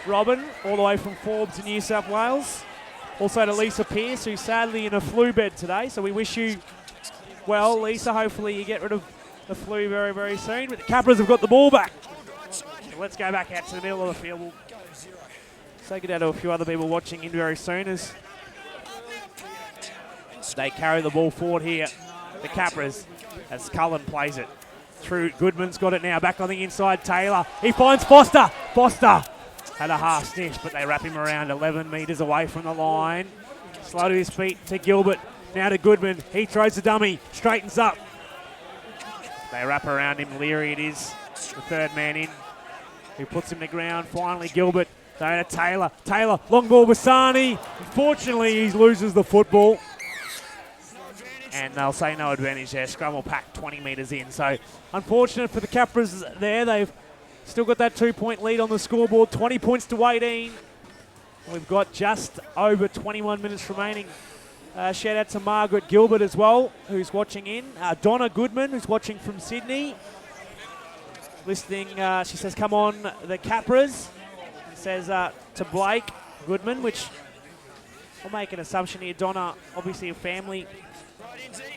S1: Robin, all the way from Forbes in New South Wales. Also to Lisa Pearce, who's sadly in a flu bed today. So we wish you well, Lisa. Hopefully you get rid of the flu very, very soon. But the Capras have got the ball back. So let's go back out to the middle of the field. We'll take it out to a few other people watching in very soon as they carry the ball forward here. The Capras, as Cullen plays it through. Goodman's got it now. Back on the inside, Taylor. He finds Foster. Foster had a half sniff, but they wrap him around 11 metres away from the line. Slow to his feet to Gilbert. Now to Goodman. He throws the dummy. Straightens up. They wrap around him. Leary it is, the third man in, who puts him to ground. Finally, Gilbert. Down to Taylor. Taylor, long ball with Sani. Unfortunately, he loses the football. And they'll say no advantage there. Scrum will pack 20 metres in. So, unfortunate for the Capras there. They've still got that 2-point lead on the scoreboard. 20 points to 18. We've got just over 21 minutes remaining. Shout out to Margaret Gilbert as well, who's watching in. Donna Goodman, who's watching from Sydney. Listening, she says, come on, the Capras. And says to Blake Goodman, which I'll make an assumption here. Donna, obviously a family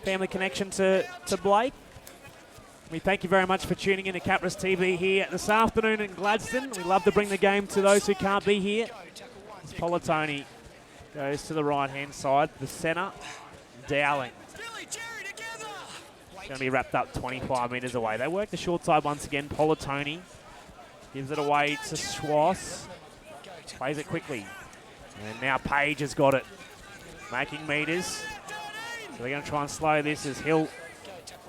S1: connection to Blake. We thank you very much for tuning in to Capras TV here this afternoon in Gladstone. We love to bring the game to those who can't be here. As Polatoni goes to the right-hand side, the centre, Dowling. It's going to be wrapped up 25 metres away. They work the short side once again. Polatoni gives it away to Schwass. Plays it quickly. And now Page has got it. Making metres. So they're going to try and slow this as Hill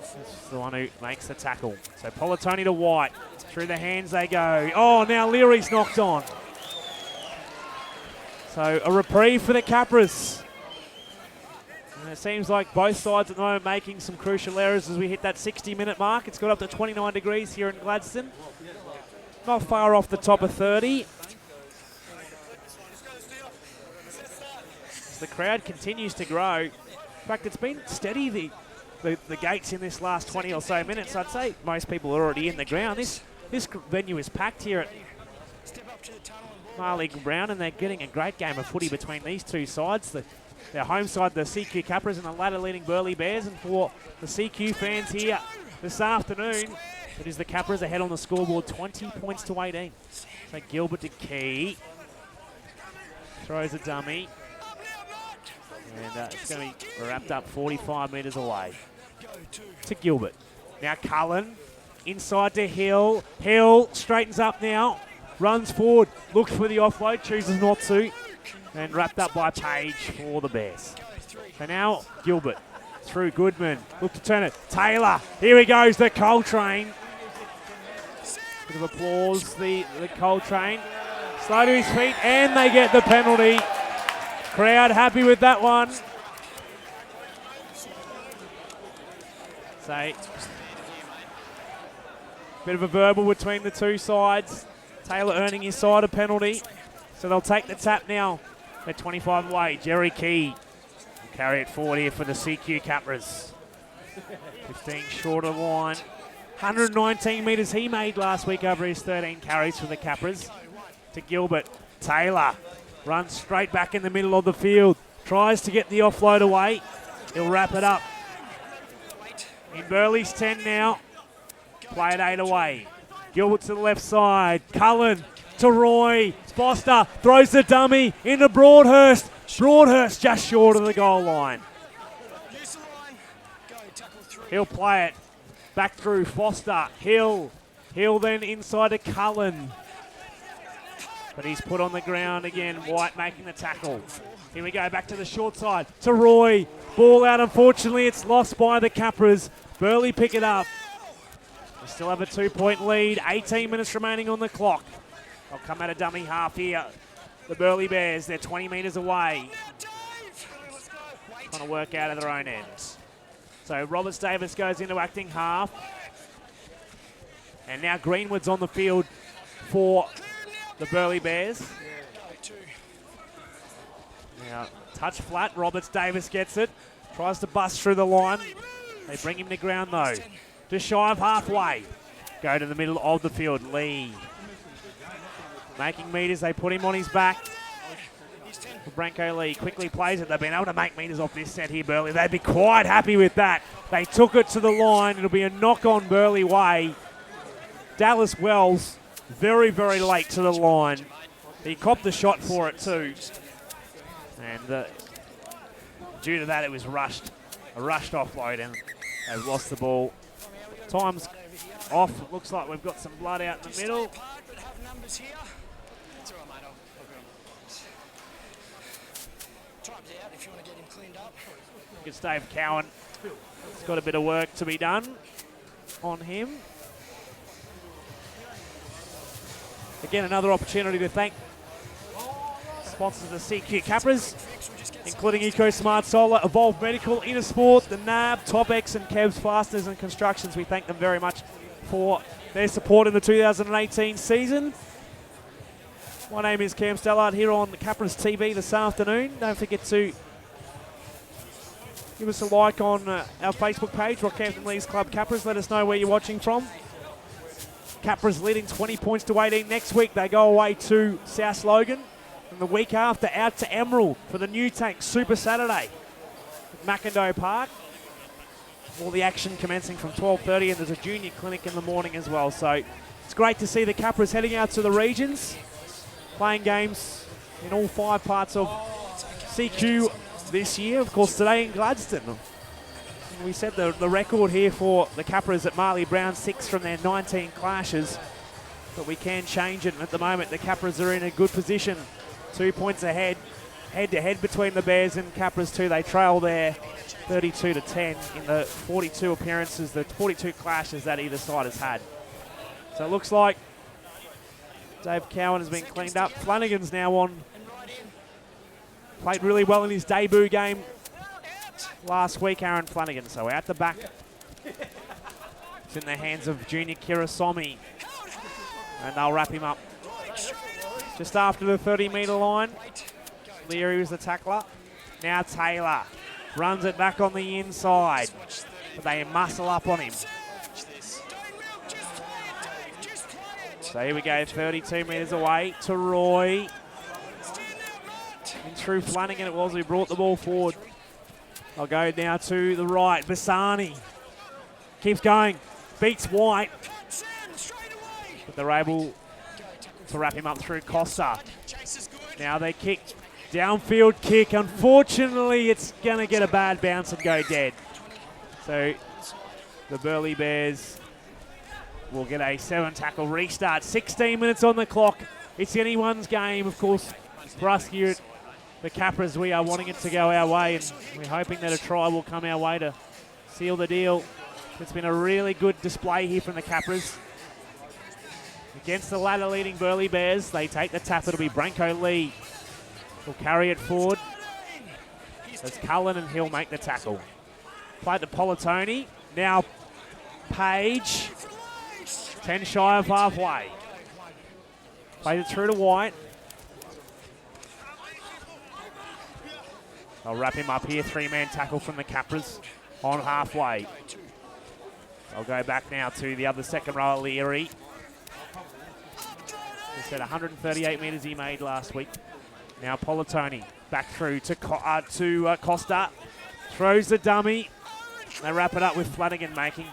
S1: is the one who makes the tackle. So Polatoni to White. Through the hands they go. Oh, now Leary's knocked on. So a reprieve for the Capras. And it seems like both sides at the moment making some crucial errors as we hit that 60-minute mark. It's got up to 29 degrees here in Gladstone. Not far off the top of 30. As the crowd continues to grow. In fact, it's been steady, the gates in this last 20 or so minutes. I'd say most people are already in the ground. This venue is packed here at Marley Brown, and they're getting a great game of footy between these two sides. Their home side, the CQ Capras, and the ladder leading Burleigh Bears. And for the CQ fans here this afternoon, it is the Capras ahead on the scoreboard, 20 points to 18. So Gilbert to Key. Throws a dummy. And it's going to be wrapped up 45 metres away to Gilbert. Now Cullen, inside to Hill. Hill straightens up now. Runs forward, looks for the offload, chooses not to, and wrapped up by Page for the Bears. So now Gilbert through Goodman, look to turn it. Taylor, here he goes, the Coltrane. Bit of applause, the Coltrane. Slow to his feet, and they get the penalty. Crowd happy with that one. So, bit of a verbal between the two sides. Taylor earning his side a penalty. So they'll take the tap now. They're 25 away. Jerry Key will carry it forward here for the CQ Capras. 15 short of the line. 119 metres he made last week over his 13 carries for the Capras. To Gilbert. Taylor runs straight back in the middle of the field. Tries to get the offload away. He'll wrap it up. In Burleigh's 10 now. Play it 8 away. Gilbert to the left side. Cullen to Roy. Foster throws the dummy into Broadhurst. Broadhurst just short of the goal line. He'll play it back through Foster. Hill then inside to Cullen. But he's put on the ground again. White making the tackle. Here we go, back to the short side. To Roy. Ball out, unfortunately, it's lost by the Capras. Burleigh pick it up. They still have a 2-point lead. 18 minutes remaining on the clock. They'll come out of dummy half here. The Burleigh Bears, they're 20 metres away. Trying to work out of their own ends. So Roberts Davis goes into acting half. And now Greenwood's on the field for the Burleigh Bears. Now, touch flat. Roberts Davis gets it. Tries to bust through the line. They bring him to ground, though. Just shy of halfway. Go to the middle of the field. Lee. Making meters. They put him on his back. Branko Lee quickly plays it. They've been able to make meters off this set here, Burleigh. They'd be quite happy with that. They took it to the line. It'll be a knock on Burleigh way. Dallas Wells, very, very late to the line. He copped the shot for it too. And due to that, it was a rushed offload, and they've lost the ball. Time's off. It looks like we've got some blood out in the middle. It's Dave Cowan. He's got a bit of work to be done on him. Again, another opportunity to thank sponsors of the CQ Capras, including EcoSmart Solar, Evolve Medical, Intersport, the NAB, TopX and Kev's Fasteners and Constructions. We thank them very much for their support in the 2018 season. My name is Cam Stallard here on Capras TV this afternoon. Don't forget to give us a like on our Facebook page, Rockhampton Leagues Club Capras. Let us know where you're watching from. Capras leading 20 points to 18. Next week they go away to South Logan. And the week after out to Emerald for the New Tank Super Saturday at Mackendale Park. All the action commencing from 12:30, and there's a junior clinic in the morning as well. So it's great to see the Capras heading out to the regions, playing games in all 5 parts of CQ this year. Of course, today in Gladstone. We set the record here for the Capras at Marley Brown, 6 from their 19 clashes. But we can change it, and at the moment the Capras are in a good position. 2 points ahead, head-to-head between the Bears and Capras too. They trail there 32-10 in the 42 appearances, the 42 clashes that either side has had. So it looks like Dave Cowan has been cleaned up. Flanagan's now on. Played really well in his debut game last week, Aaron Flanagan. So out the back. It's in the hands of junior Kirasomi. And they'll wrap him up just after the 30-metre line. Leary was the tackler. Now Taylor runs it back on the inside. But they muscle up on him. So here we go, 32 metres away to Roy. In true Flanagan it was who brought the ball forward. I'll go now to the right. Bassani keeps going, beats White. But they're able to wrap him up through Costa. Now they kick, downfield kick. Unfortunately, it's going to get a bad bounce and go dead. So the Burleigh Bears will get a 7-tackle restart. 16 minutes on the clock. It's anyone's game, of course, for us here at the Capras. We are wanting it to go our way, and we're hoping that a try will come our way to seal the deal. It's been a really good display here from the Capras. Against the ladder leading Burleigh Bears, they take the tap. It'll be Branko Lee will carry it forward. As Cullen and Hill make the tackle. Played to Politoni. Now Page. 10 shy of halfway. Played it through to White. They'll wrap him up here. 3-man tackle from the Capras on halfway. I'll go back now to the other second row, Leary. He said 138 metres he made last week. Now Politoni back through to Costa. Throws the dummy. They wrap it up with Flanagan making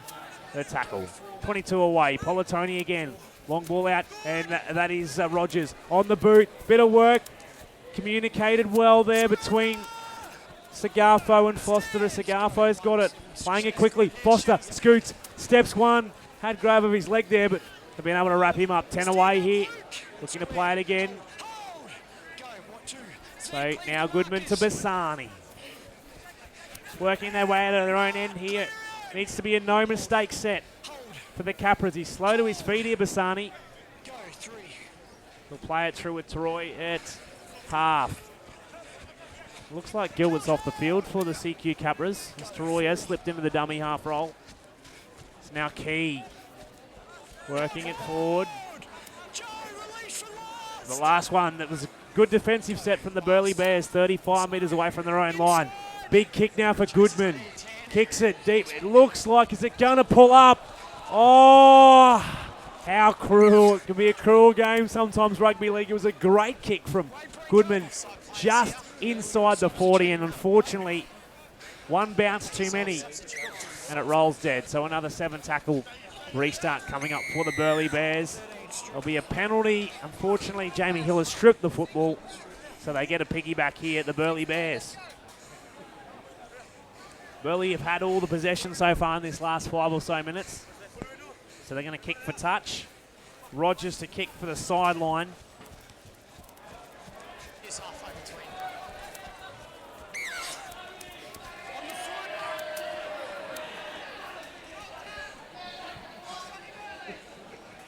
S1: the tackle. 22 away. Politoni again. Long ball out, and that is Rogers on the boot. Bit of work. Communicated well there between Sagarfo and Foster. Sagarfo's got it. Playing it quickly. Foster scoots. Steps one. Had grab of his leg there, but they've been able to wrap him up. 10 away here. Looking to play it again. So now Goodman to Bassani. Working their way out of their own end here. Needs to be a no-mistake set for the Capras. He's slow to his feet here, Bassani.
S2: Go, 3.
S1: He'll play it through with Troy at half. Looks like Gilbert's off the field for the CQ Capras, as Troy has slipped into the dummy half roll. It's now Key working it forward. The last one, that was a good defensive set from the Burleigh Bears, 35 metres away from their own line. Big kick now for Goodman. Kicks it deep. It looks like, is it going to pull up? Oh, how cruel. It can be a cruel game sometimes, rugby league. It was a great kick from Goodman, just inside the 40, and unfortunately, one bounce too many, and it rolls dead. So another 7-tackle restart coming up for the Burleigh Bears. There'll be a penalty. Unfortunately, Jamie Hill has stripped the football, so they get a piggyback here at the Burleigh Bears. Burleigh have had all the possession so far in this last 5 or so minutes, so they're going to kick for touch. Rogers to kick for the sideline.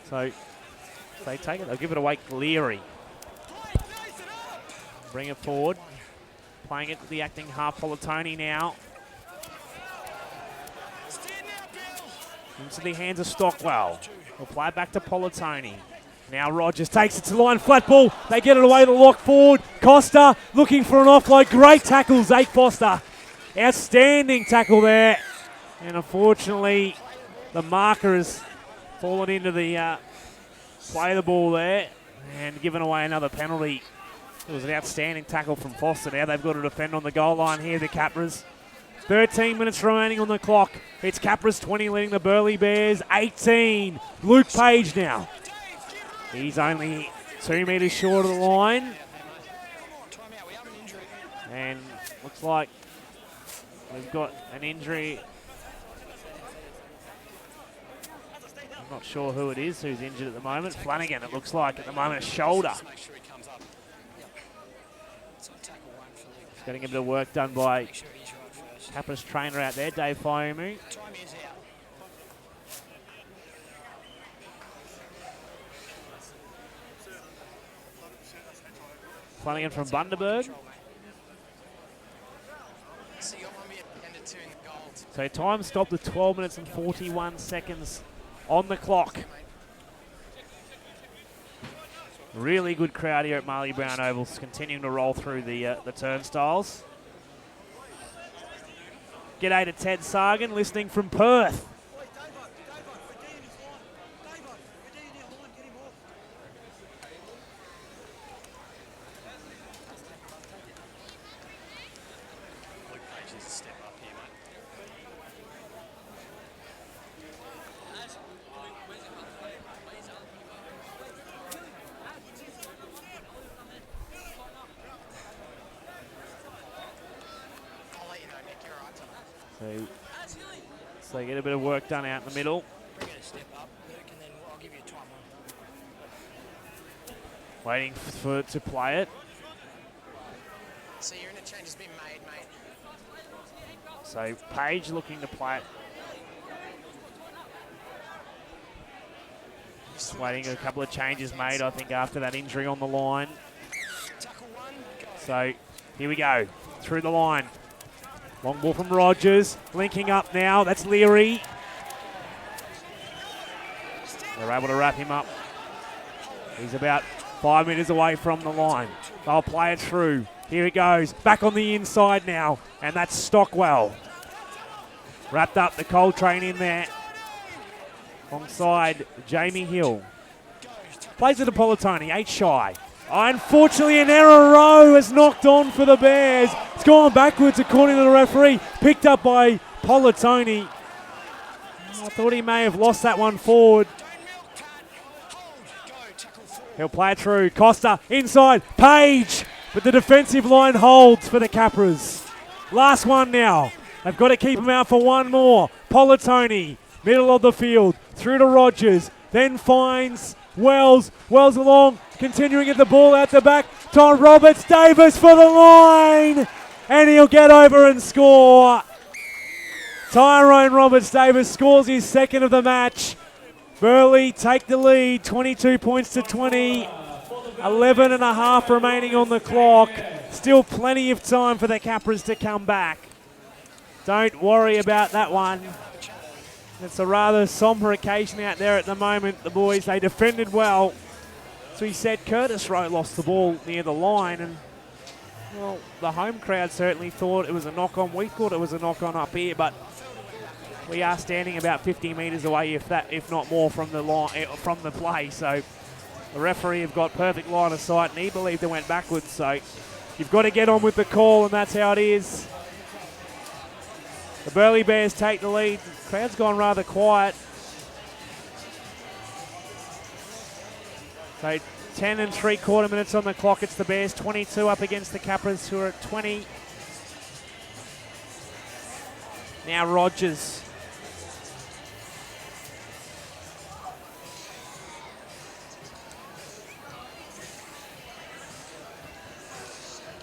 S1: So if they take it, they'll give it away. Cleary. Bring it forward. Playing it to the acting half. Polatoni now. Into the hands of Stockwell. We'll play it back to Polatoni. Now Rogers takes it to the line. Flat ball. They get it away to lock forward. Costa looking for an offload. Great tackle, Zake Foster. Outstanding tackle there. And unfortunately, the marker has fallen into the play the ball there and given away another penalty. It was an outstanding tackle from Foster. Now they've got to defend on the goal line here, the Capras. 13 minutes remaining on the clock. It's Capras 20 leading the Burleigh Bears 18. Luke Page now. He's only 2 metres short of the line. And looks like we've got an injury. I'm not sure who it is who's injured at the moment. Flanagan, it looks like, at the moment, a shoulder. Just getting a bit of work done by Capras trainer out there, Dave Faiumu. Flanagan from Bundaberg. So time stopped with 12 minutes and 41 seconds on the clock. Really good crowd here at Marley Brown Ovals, continuing to roll through the turnstiles. G'day to Ted Sargan, listening from Perth. So they get a bit of work done out in the middle. Waiting for to play it.
S2: So your interchange has been made, mate.
S1: So Page looking to play it. Just waiting a couple of changes made, I think, after that injury on the line. So here we go, through the line. Long ball from Rogers, linking up now, that's Leary. They're able to wrap him up. He's about 5 metres away from the line. They'll play it through. Here it goes, back on the inside now, and that's Stockwell. Wrapped up the Coltrane in there. Alongside Jamie Hill. Plays it to Polatoni, 8 shy. Unfortunately, an error row has knocked on for the Bears. It's gone backwards according to the referee. Picked up by Polatoni. I thought he may have lost that one forward. He'll play it through. Costa inside. Page. But the defensive line holds for the Capras. Last one now. They've got to keep him out for one more. Polatoni, middle of the field. Through to Rogers. Then finds Wells. Wells along. Continuing at the ball out the back. Tom Roberts Davis for the line. And he'll get over and score. Tyrone Roberts Davis scores his second of the match. Burleigh take the lead, 22 points to 20. 11 and a half remaining on the clock. Still plenty of time for the Capras to come back. Don't worry about that one. It's a rather somber occasion out there at the moment. The boys, they defended well. So he said Curtis Rowe lost the ball near the line, and well, the home crowd certainly thought it was a knock-on. We thought it was a knock-on up here, but we are standing about 50 metres away, if not more, from the line, from the play. So the referee have got perfect line of sight, and he believed it went backwards. So you've got to get on with the call, and that's how it is. The Burleigh Bears take the lead. The crowd's gone rather quiet. So 10 and 3/4 minutes on the clock. It's the Bears 22 up against the Capras, who are at 20. Now Rogers.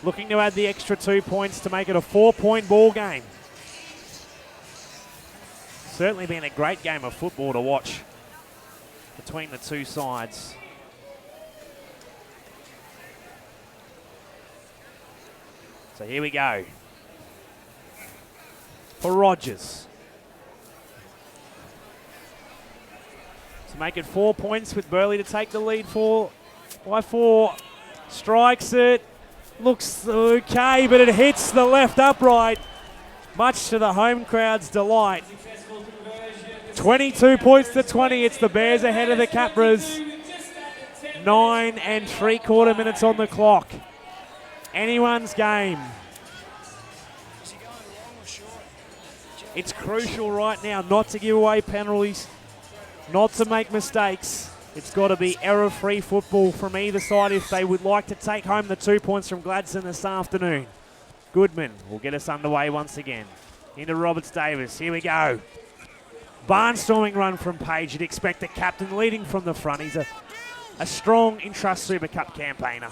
S1: Looking to add the extra 2 points to make it a 4-point ball game. Certainly been a great game of football to watch between the two sides. So here we go. For Rogers. To make it 4 points with Burleigh to take the lead by 4. Strikes it. Looks okay, but it hits the left upright, much to the home crowd's delight. 22 points to 20. It's the Bears ahead of the Capras. 9 and 3/4 minutes on the clock. Anyone's game. It's crucial right now not to give away penalties, not to make mistakes. It's got to be error-free football from either side if they would like to take home the 2 points from Gladstone this afternoon. Goodman will get us underway once again. Into Roberts Davis. Here we go. Barnstorming run from Page. You'd expect the captain leading from the front. He's a strong Intrust Super Cup campaigner.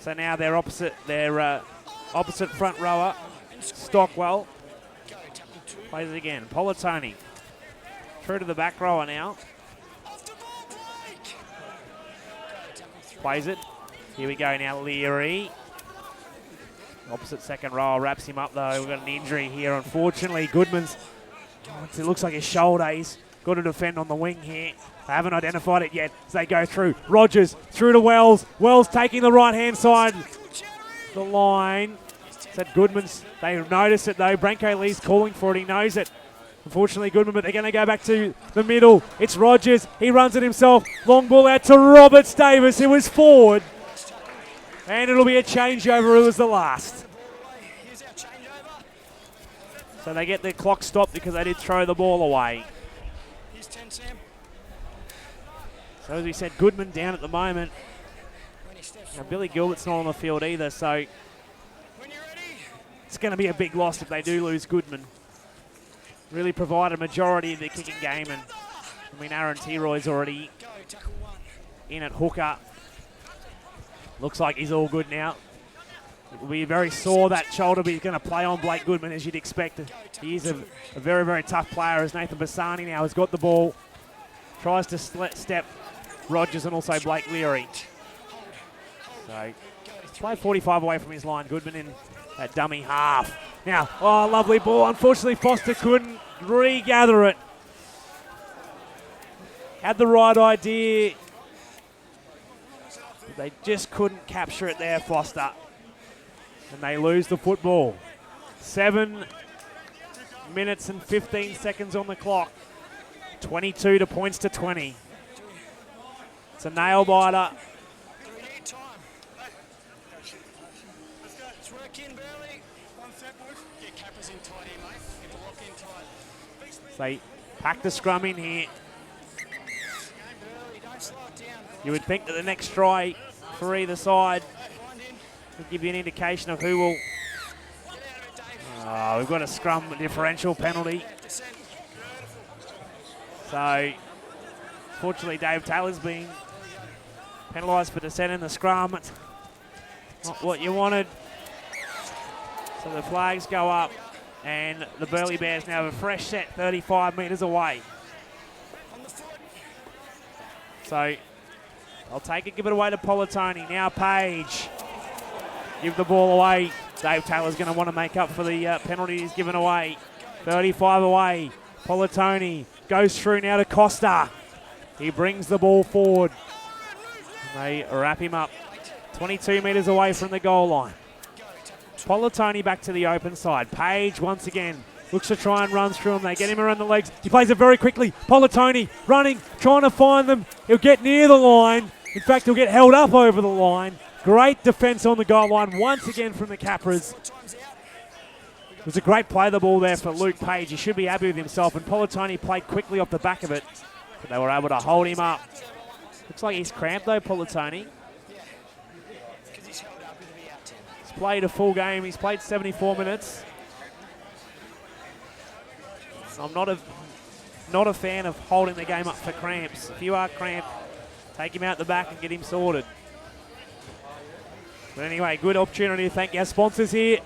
S1: So now their opposite front rower, Stockwell, plays it again. Politoni through to the back rower now. Plays it. Here we go now, Leary. Opposite second rower wraps him up though. We've got an injury here, unfortunately. Goodman's, it looks like his shoulder. He's got to defend on the wing here. They haven't identified it yet as they go through. Rogers through to Wells. Wells taking the right-hand side. The line. Said Goodman's. They notice it though. Branko Lee's calling for it. He knows it. Unfortunately, Goodman, but they're going to go back to the middle. It's Rogers. He runs it himself. Long ball out to Roberts Davis, who was forward. And it'll be a changeover. It was the last. So they get their clock stopped because they did throw the ball away. So as we said, Goodman down at the moment. Now Billy Gilbert's not on the field either, so it's going to be a big loss if they do lose Goodman. Really provided a majority of their kicking game, and I mean Aaron T-Roy's already in at hooker. Looks like he's all good now. It will be very sore, that shoulder, but he's going to play on Blake Goodman as you'd expect. He is a very, very tough player, as Nathan Bassani now has got the ball. Tries to step Rogers and also Blake Leary. So play 45 away from his line. Goodman in that dummy half. Now, oh, lovely ball. Unfortunately, Foster couldn't regather it. Had the right idea. But they just couldn't capture it there, Foster. And they lose the football. 7 minutes and 15 seconds on the clock. 22 points to 20. It's a nail biter. They pack the scrum in here. You would think that the next try for either side would give you an indication of who will. Oh, we've got a scrum differential penalty. So, fortunately, Dave Taylor's being penalised for dissent in the scrum. It's not what you wanted. So the flags go up. And the Burleigh Bears now have a fresh set 35 metres away. So I'll take it, give it away to Politoni. Now Page. Give the ball away. Dave Taylor's going to want to make up for the penalty he's given away. 35 away. Politoni goes through now to Costa. He brings the ball forward. And they wrap him up. 22 metres away from the goal line. Politoni back to the open side. Page once again looks to try and run through him. They get him around the legs. He plays it very quickly. Politoni running, trying to find them. He'll get near the line. In fact, he'll get held up over the line. Great defence on the goal line once again from the Capras. It was a great play of the ball there for Luke Page. He should be happy with himself. And Politoni played quickly off the back of it. But they were able to hold him up. Looks like he's cramped though, Politoni. He's played a full game. He's played 74 minutes. I'm not a fan of holding the game up for cramps. If you are cramped, take him out the back and get him sorted. But anyway, good opportunity to thank our sponsors here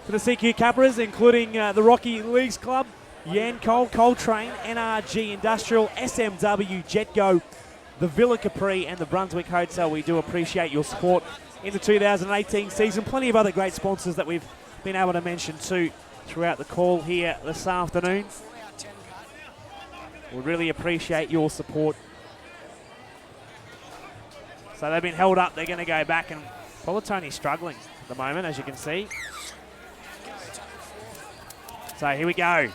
S1: for the CQ Capras, including the Rocky Leagues Club, Yancoal, Coltrane, NRG Industrial, SMW, Jetgo, the Villa Capri and the Brunswick Hotel. We do appreciate your support in the 2018 season. Plenty of other great sponsors that we've been able to mention too throughout the call here this afternoon. We really appreciate your support. So they've been held up. They're going to go back, and Politoni's struggling at the moment, as you can see. So here we go.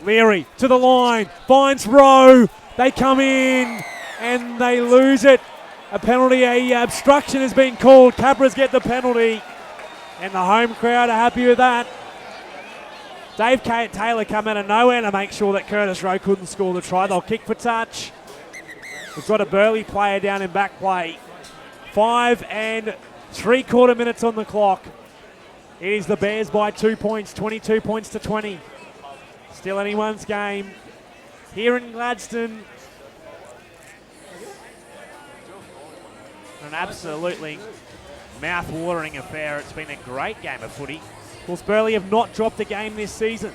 S1: Leary to the line, finds Rowe. They come in and they lose it. A penalty, obstruction has been called. Capras get the penalty, and the home crowd are happy with that. Dave Taylor come out of nowhere to make sure that Curtis Rowe couldn't score the try. They'll kick for touch. We've got a Burleigh player down in back play. 5 3/4 minutes on the clock. It is the Bears by 2 points, 22 points to 20. Still anyone's game here in Gladstone. An absolutely mouth-watering affair. It's been a great game of footy. Of course, Burleigh have not dropped a game this season.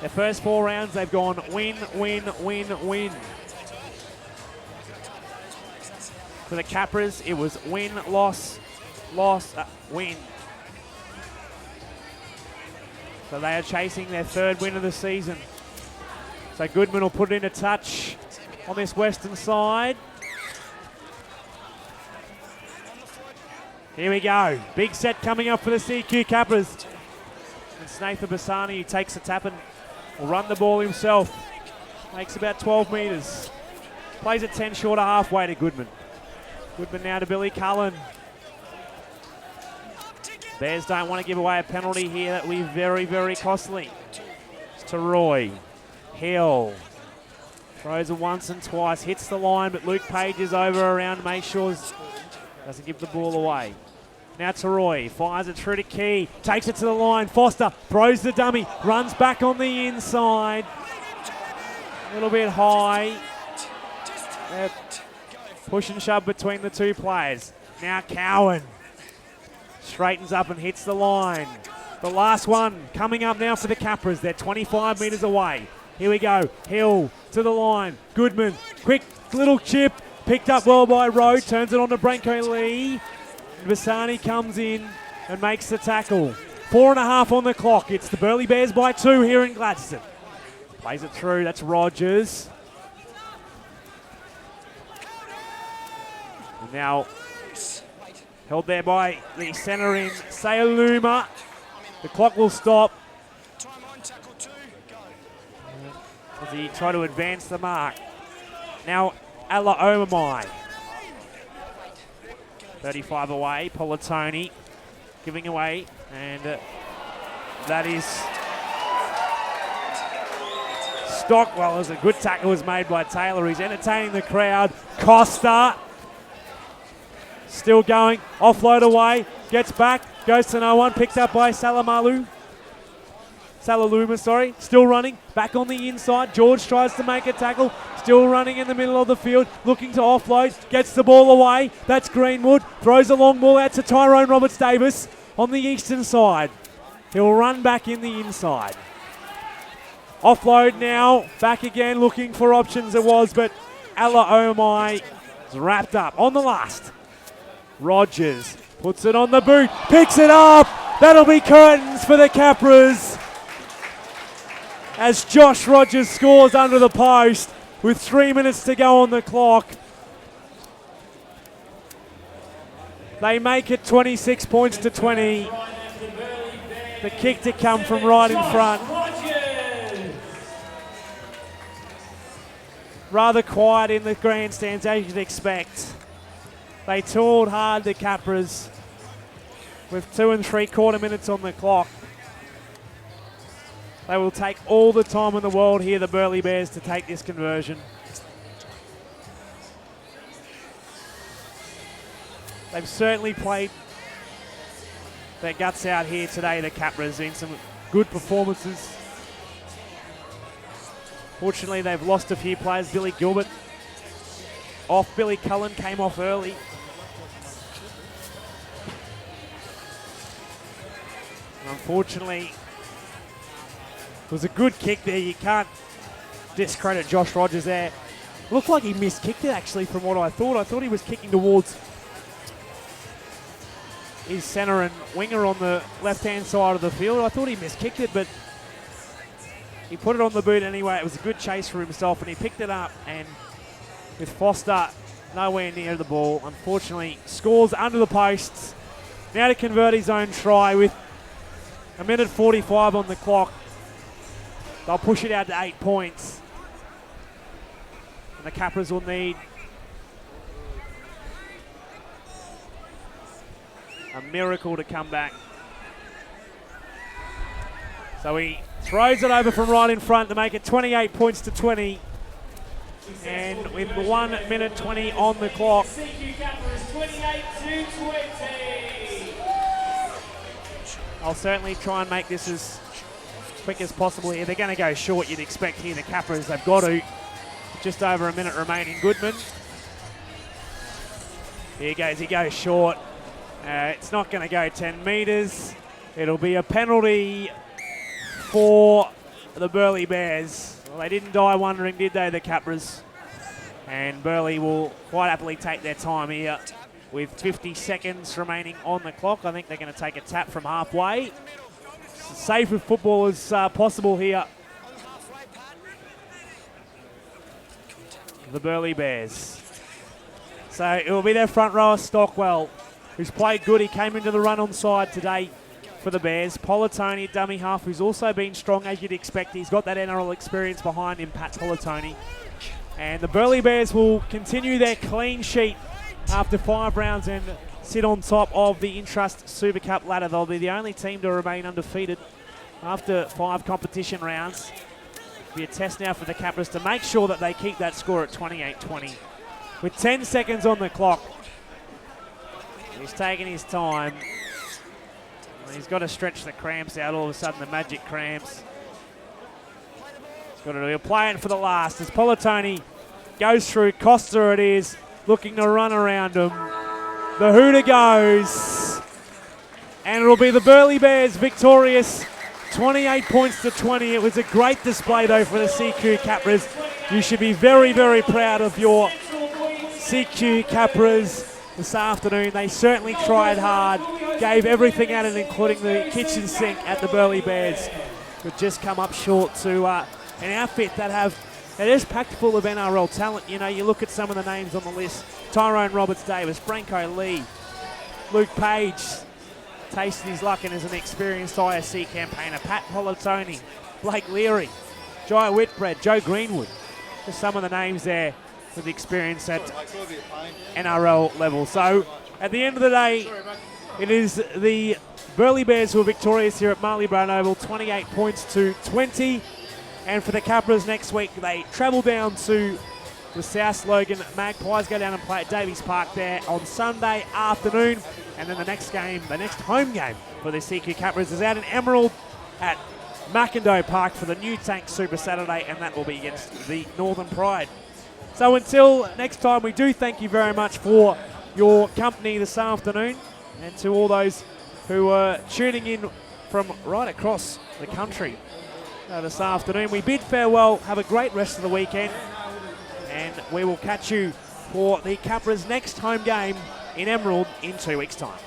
S1: Their first 4 rounds, they've gone win, win, win, win. For the Capras, it was win, loss, loss, win. So they are chasing their 3rd win of the season. So Goodman will put it in a touch on this western side. Here we go. Big set coming up for the CQ Capras. And Snathan Bassani, who takes the tap and will run the ball himself. Makes about 12 metres. Plays it 10 short of halfway to Goodman. Goodman now to Billy Cullen. Bears don't want to give away a penalty here. That will be very, very costly. It's to Roy. Hill. Throws it once and twice. Hits the line, but Luke Page is over around. Make sure doesn't give the ball away. Now to Roy. Fires it through to Key. Takes it to the line. Foster throws the dummy. Runs back on the inside. A little bit high. Push and shove between the two players. Now Cowan. Straightens up and hits the line. The last one coming up now for the Capras. They're 25 metres away. Here we go. Hill to the line. Goodman. Quick little chip. Picked up well by Rowe. Turns it on to Branko Lee. Bassani comes in and makes the tackle. 4.5 on the clock. It's the Burleigh Bears by 2 here in Gladstone. Plays it through. That's Rogers. And now held there by the centre in Sayaluma. The clock will stop as he tried to advance the mark. Now Ala Omamai. 35 away. Politoni giving away. And that is Stockwell. As a good tackle was made by Taylor. He's entertaining the crowd. Costa. Still going. Offload away. Gets back. Goes to no one. Picked up by Salaluma, sorry. Still running. Back on the inside. George tries to make a tackle. Still running in the middle of the field. Looking to offload. Gets the ball away. That's Greenwood. Throws a long ball out to Tyrone Roberts-Davis on the eastern side. He'll run back in the inside. Offload now. Back again looking for options it was, but Alaomai is wrapped up on the last. Rogers puts it on the boot, picks it up. That'll be curtains for the Capras as Josh Rogers scores under the post with 3 minutes to go on the clock. They make it 26 points to 20. The kick to come from right in front. Rather quiet in the grandstands, as you'd expect. They toiled hard, the Capras, with 2 3/4 minutes on the clock. They will take all the time in the world here, the Burleigh Bears, to take this conversion. They've certainly played their guts out here today, the Capras, in some good performances. Fortunately, they've lost a few players. Billy Gilbert off. Billy Cullen came off early. Unfortunately, it was a good kick there. You can't discredit Josh Rogers there. Looked like he miskicked it, actually, from what I thought. I thought he was kicking towards his centre and winger on the left-hand side of the field. I thought he miskicked it, but he put it on the boot anyway. It was a good chase for himself, and he picked it up. And with Foster nowhere near the ball, unfortunately, scores under the posts. Now to convert his own try with 1:45 on the clock. They'll push it out to 8 points. And the Capras will need a miracle to come back. So he throws it over from right in front to make it 28 points to 20. And with 1:20 on the clock. I'll certainly try and make this as quick as possible here. They're going to go short, you'd expect here. The Capras, they've got to. Just over a minute remaining. Goodman. Here goes, he goes short. It's not going to go 10 metres. It'll be a penalty for the Burleigh Bears. Well, they didn't die wondering, did they, the Capras? And Burleigh will quite happily take their time here with 50 seconds remaining on the clock. I think they're going to take a tap from halfway. As safe with football as possible here. The Burleigh Bears. So it will be their front rower, Stockwell, who's played good. He came into the run on side today for the Bears. Politoni, dummy half, who's also been strong, as you'd expect. He's got that NRL experience behind him, Pat Politoni. And the Burleigh Bears will continue their clean sheet after 5 rounds and sit on top of the Intrust Super Cup ladder. They'll be the only team to remain undefeated after 5 competition rounds. Be a test now for the Capras to make sure that they keep that score at 28-20. With 10 seconds on the clock. He's taking his time. He's got to stretch the cramps out. All of a sudden, the magic cramps. He's got to do a play in for the last as Politoni goes through. Costa it is, looking to run around him. The hooter goes. And it'll be the Burleigh Bears victorious, 28 points to 20. It was a great display, though, for the CQ Capras. You should be very, very proud of your CQ Capras this afternoon. They certainly tried hard, gave everything at it, including the kitchen sink at the Burleigh Bears. Could just come up short to an outfit that is packed full of NRL talent. You know, you look at some of the names on the list: Tyrone Roberts-Davis, Franco Lee, Luke Page, tasted his luck and is an experienced ISC campaigner. Pat Politoni, Blake Leary, Jai Whitbread, Joe Greenwood. Just some of the names there with experience at NRL level. So at the end of the day, it is the Burleigh Bears who are victorious here at Marley Brown Oval, 28 points to 20. And for the Capras next week, they travel down to the South Logan Magpies, go down and play at Davies Park there on Sunday afternoon. And then the next game, the next home game for the CQ Capras is out in Emerald at Mackendale Park for the New Tank Super Saturday, and that will be against the Northern Pride. So until next time, we do thank you very much for your company this afternoon, and to all those who are tuning in from right across the country this afternoon. We bid farewell. Have a great rest of the weekend, and we will catch you for the Capras' next home game in Emerald in 2 weeks' time.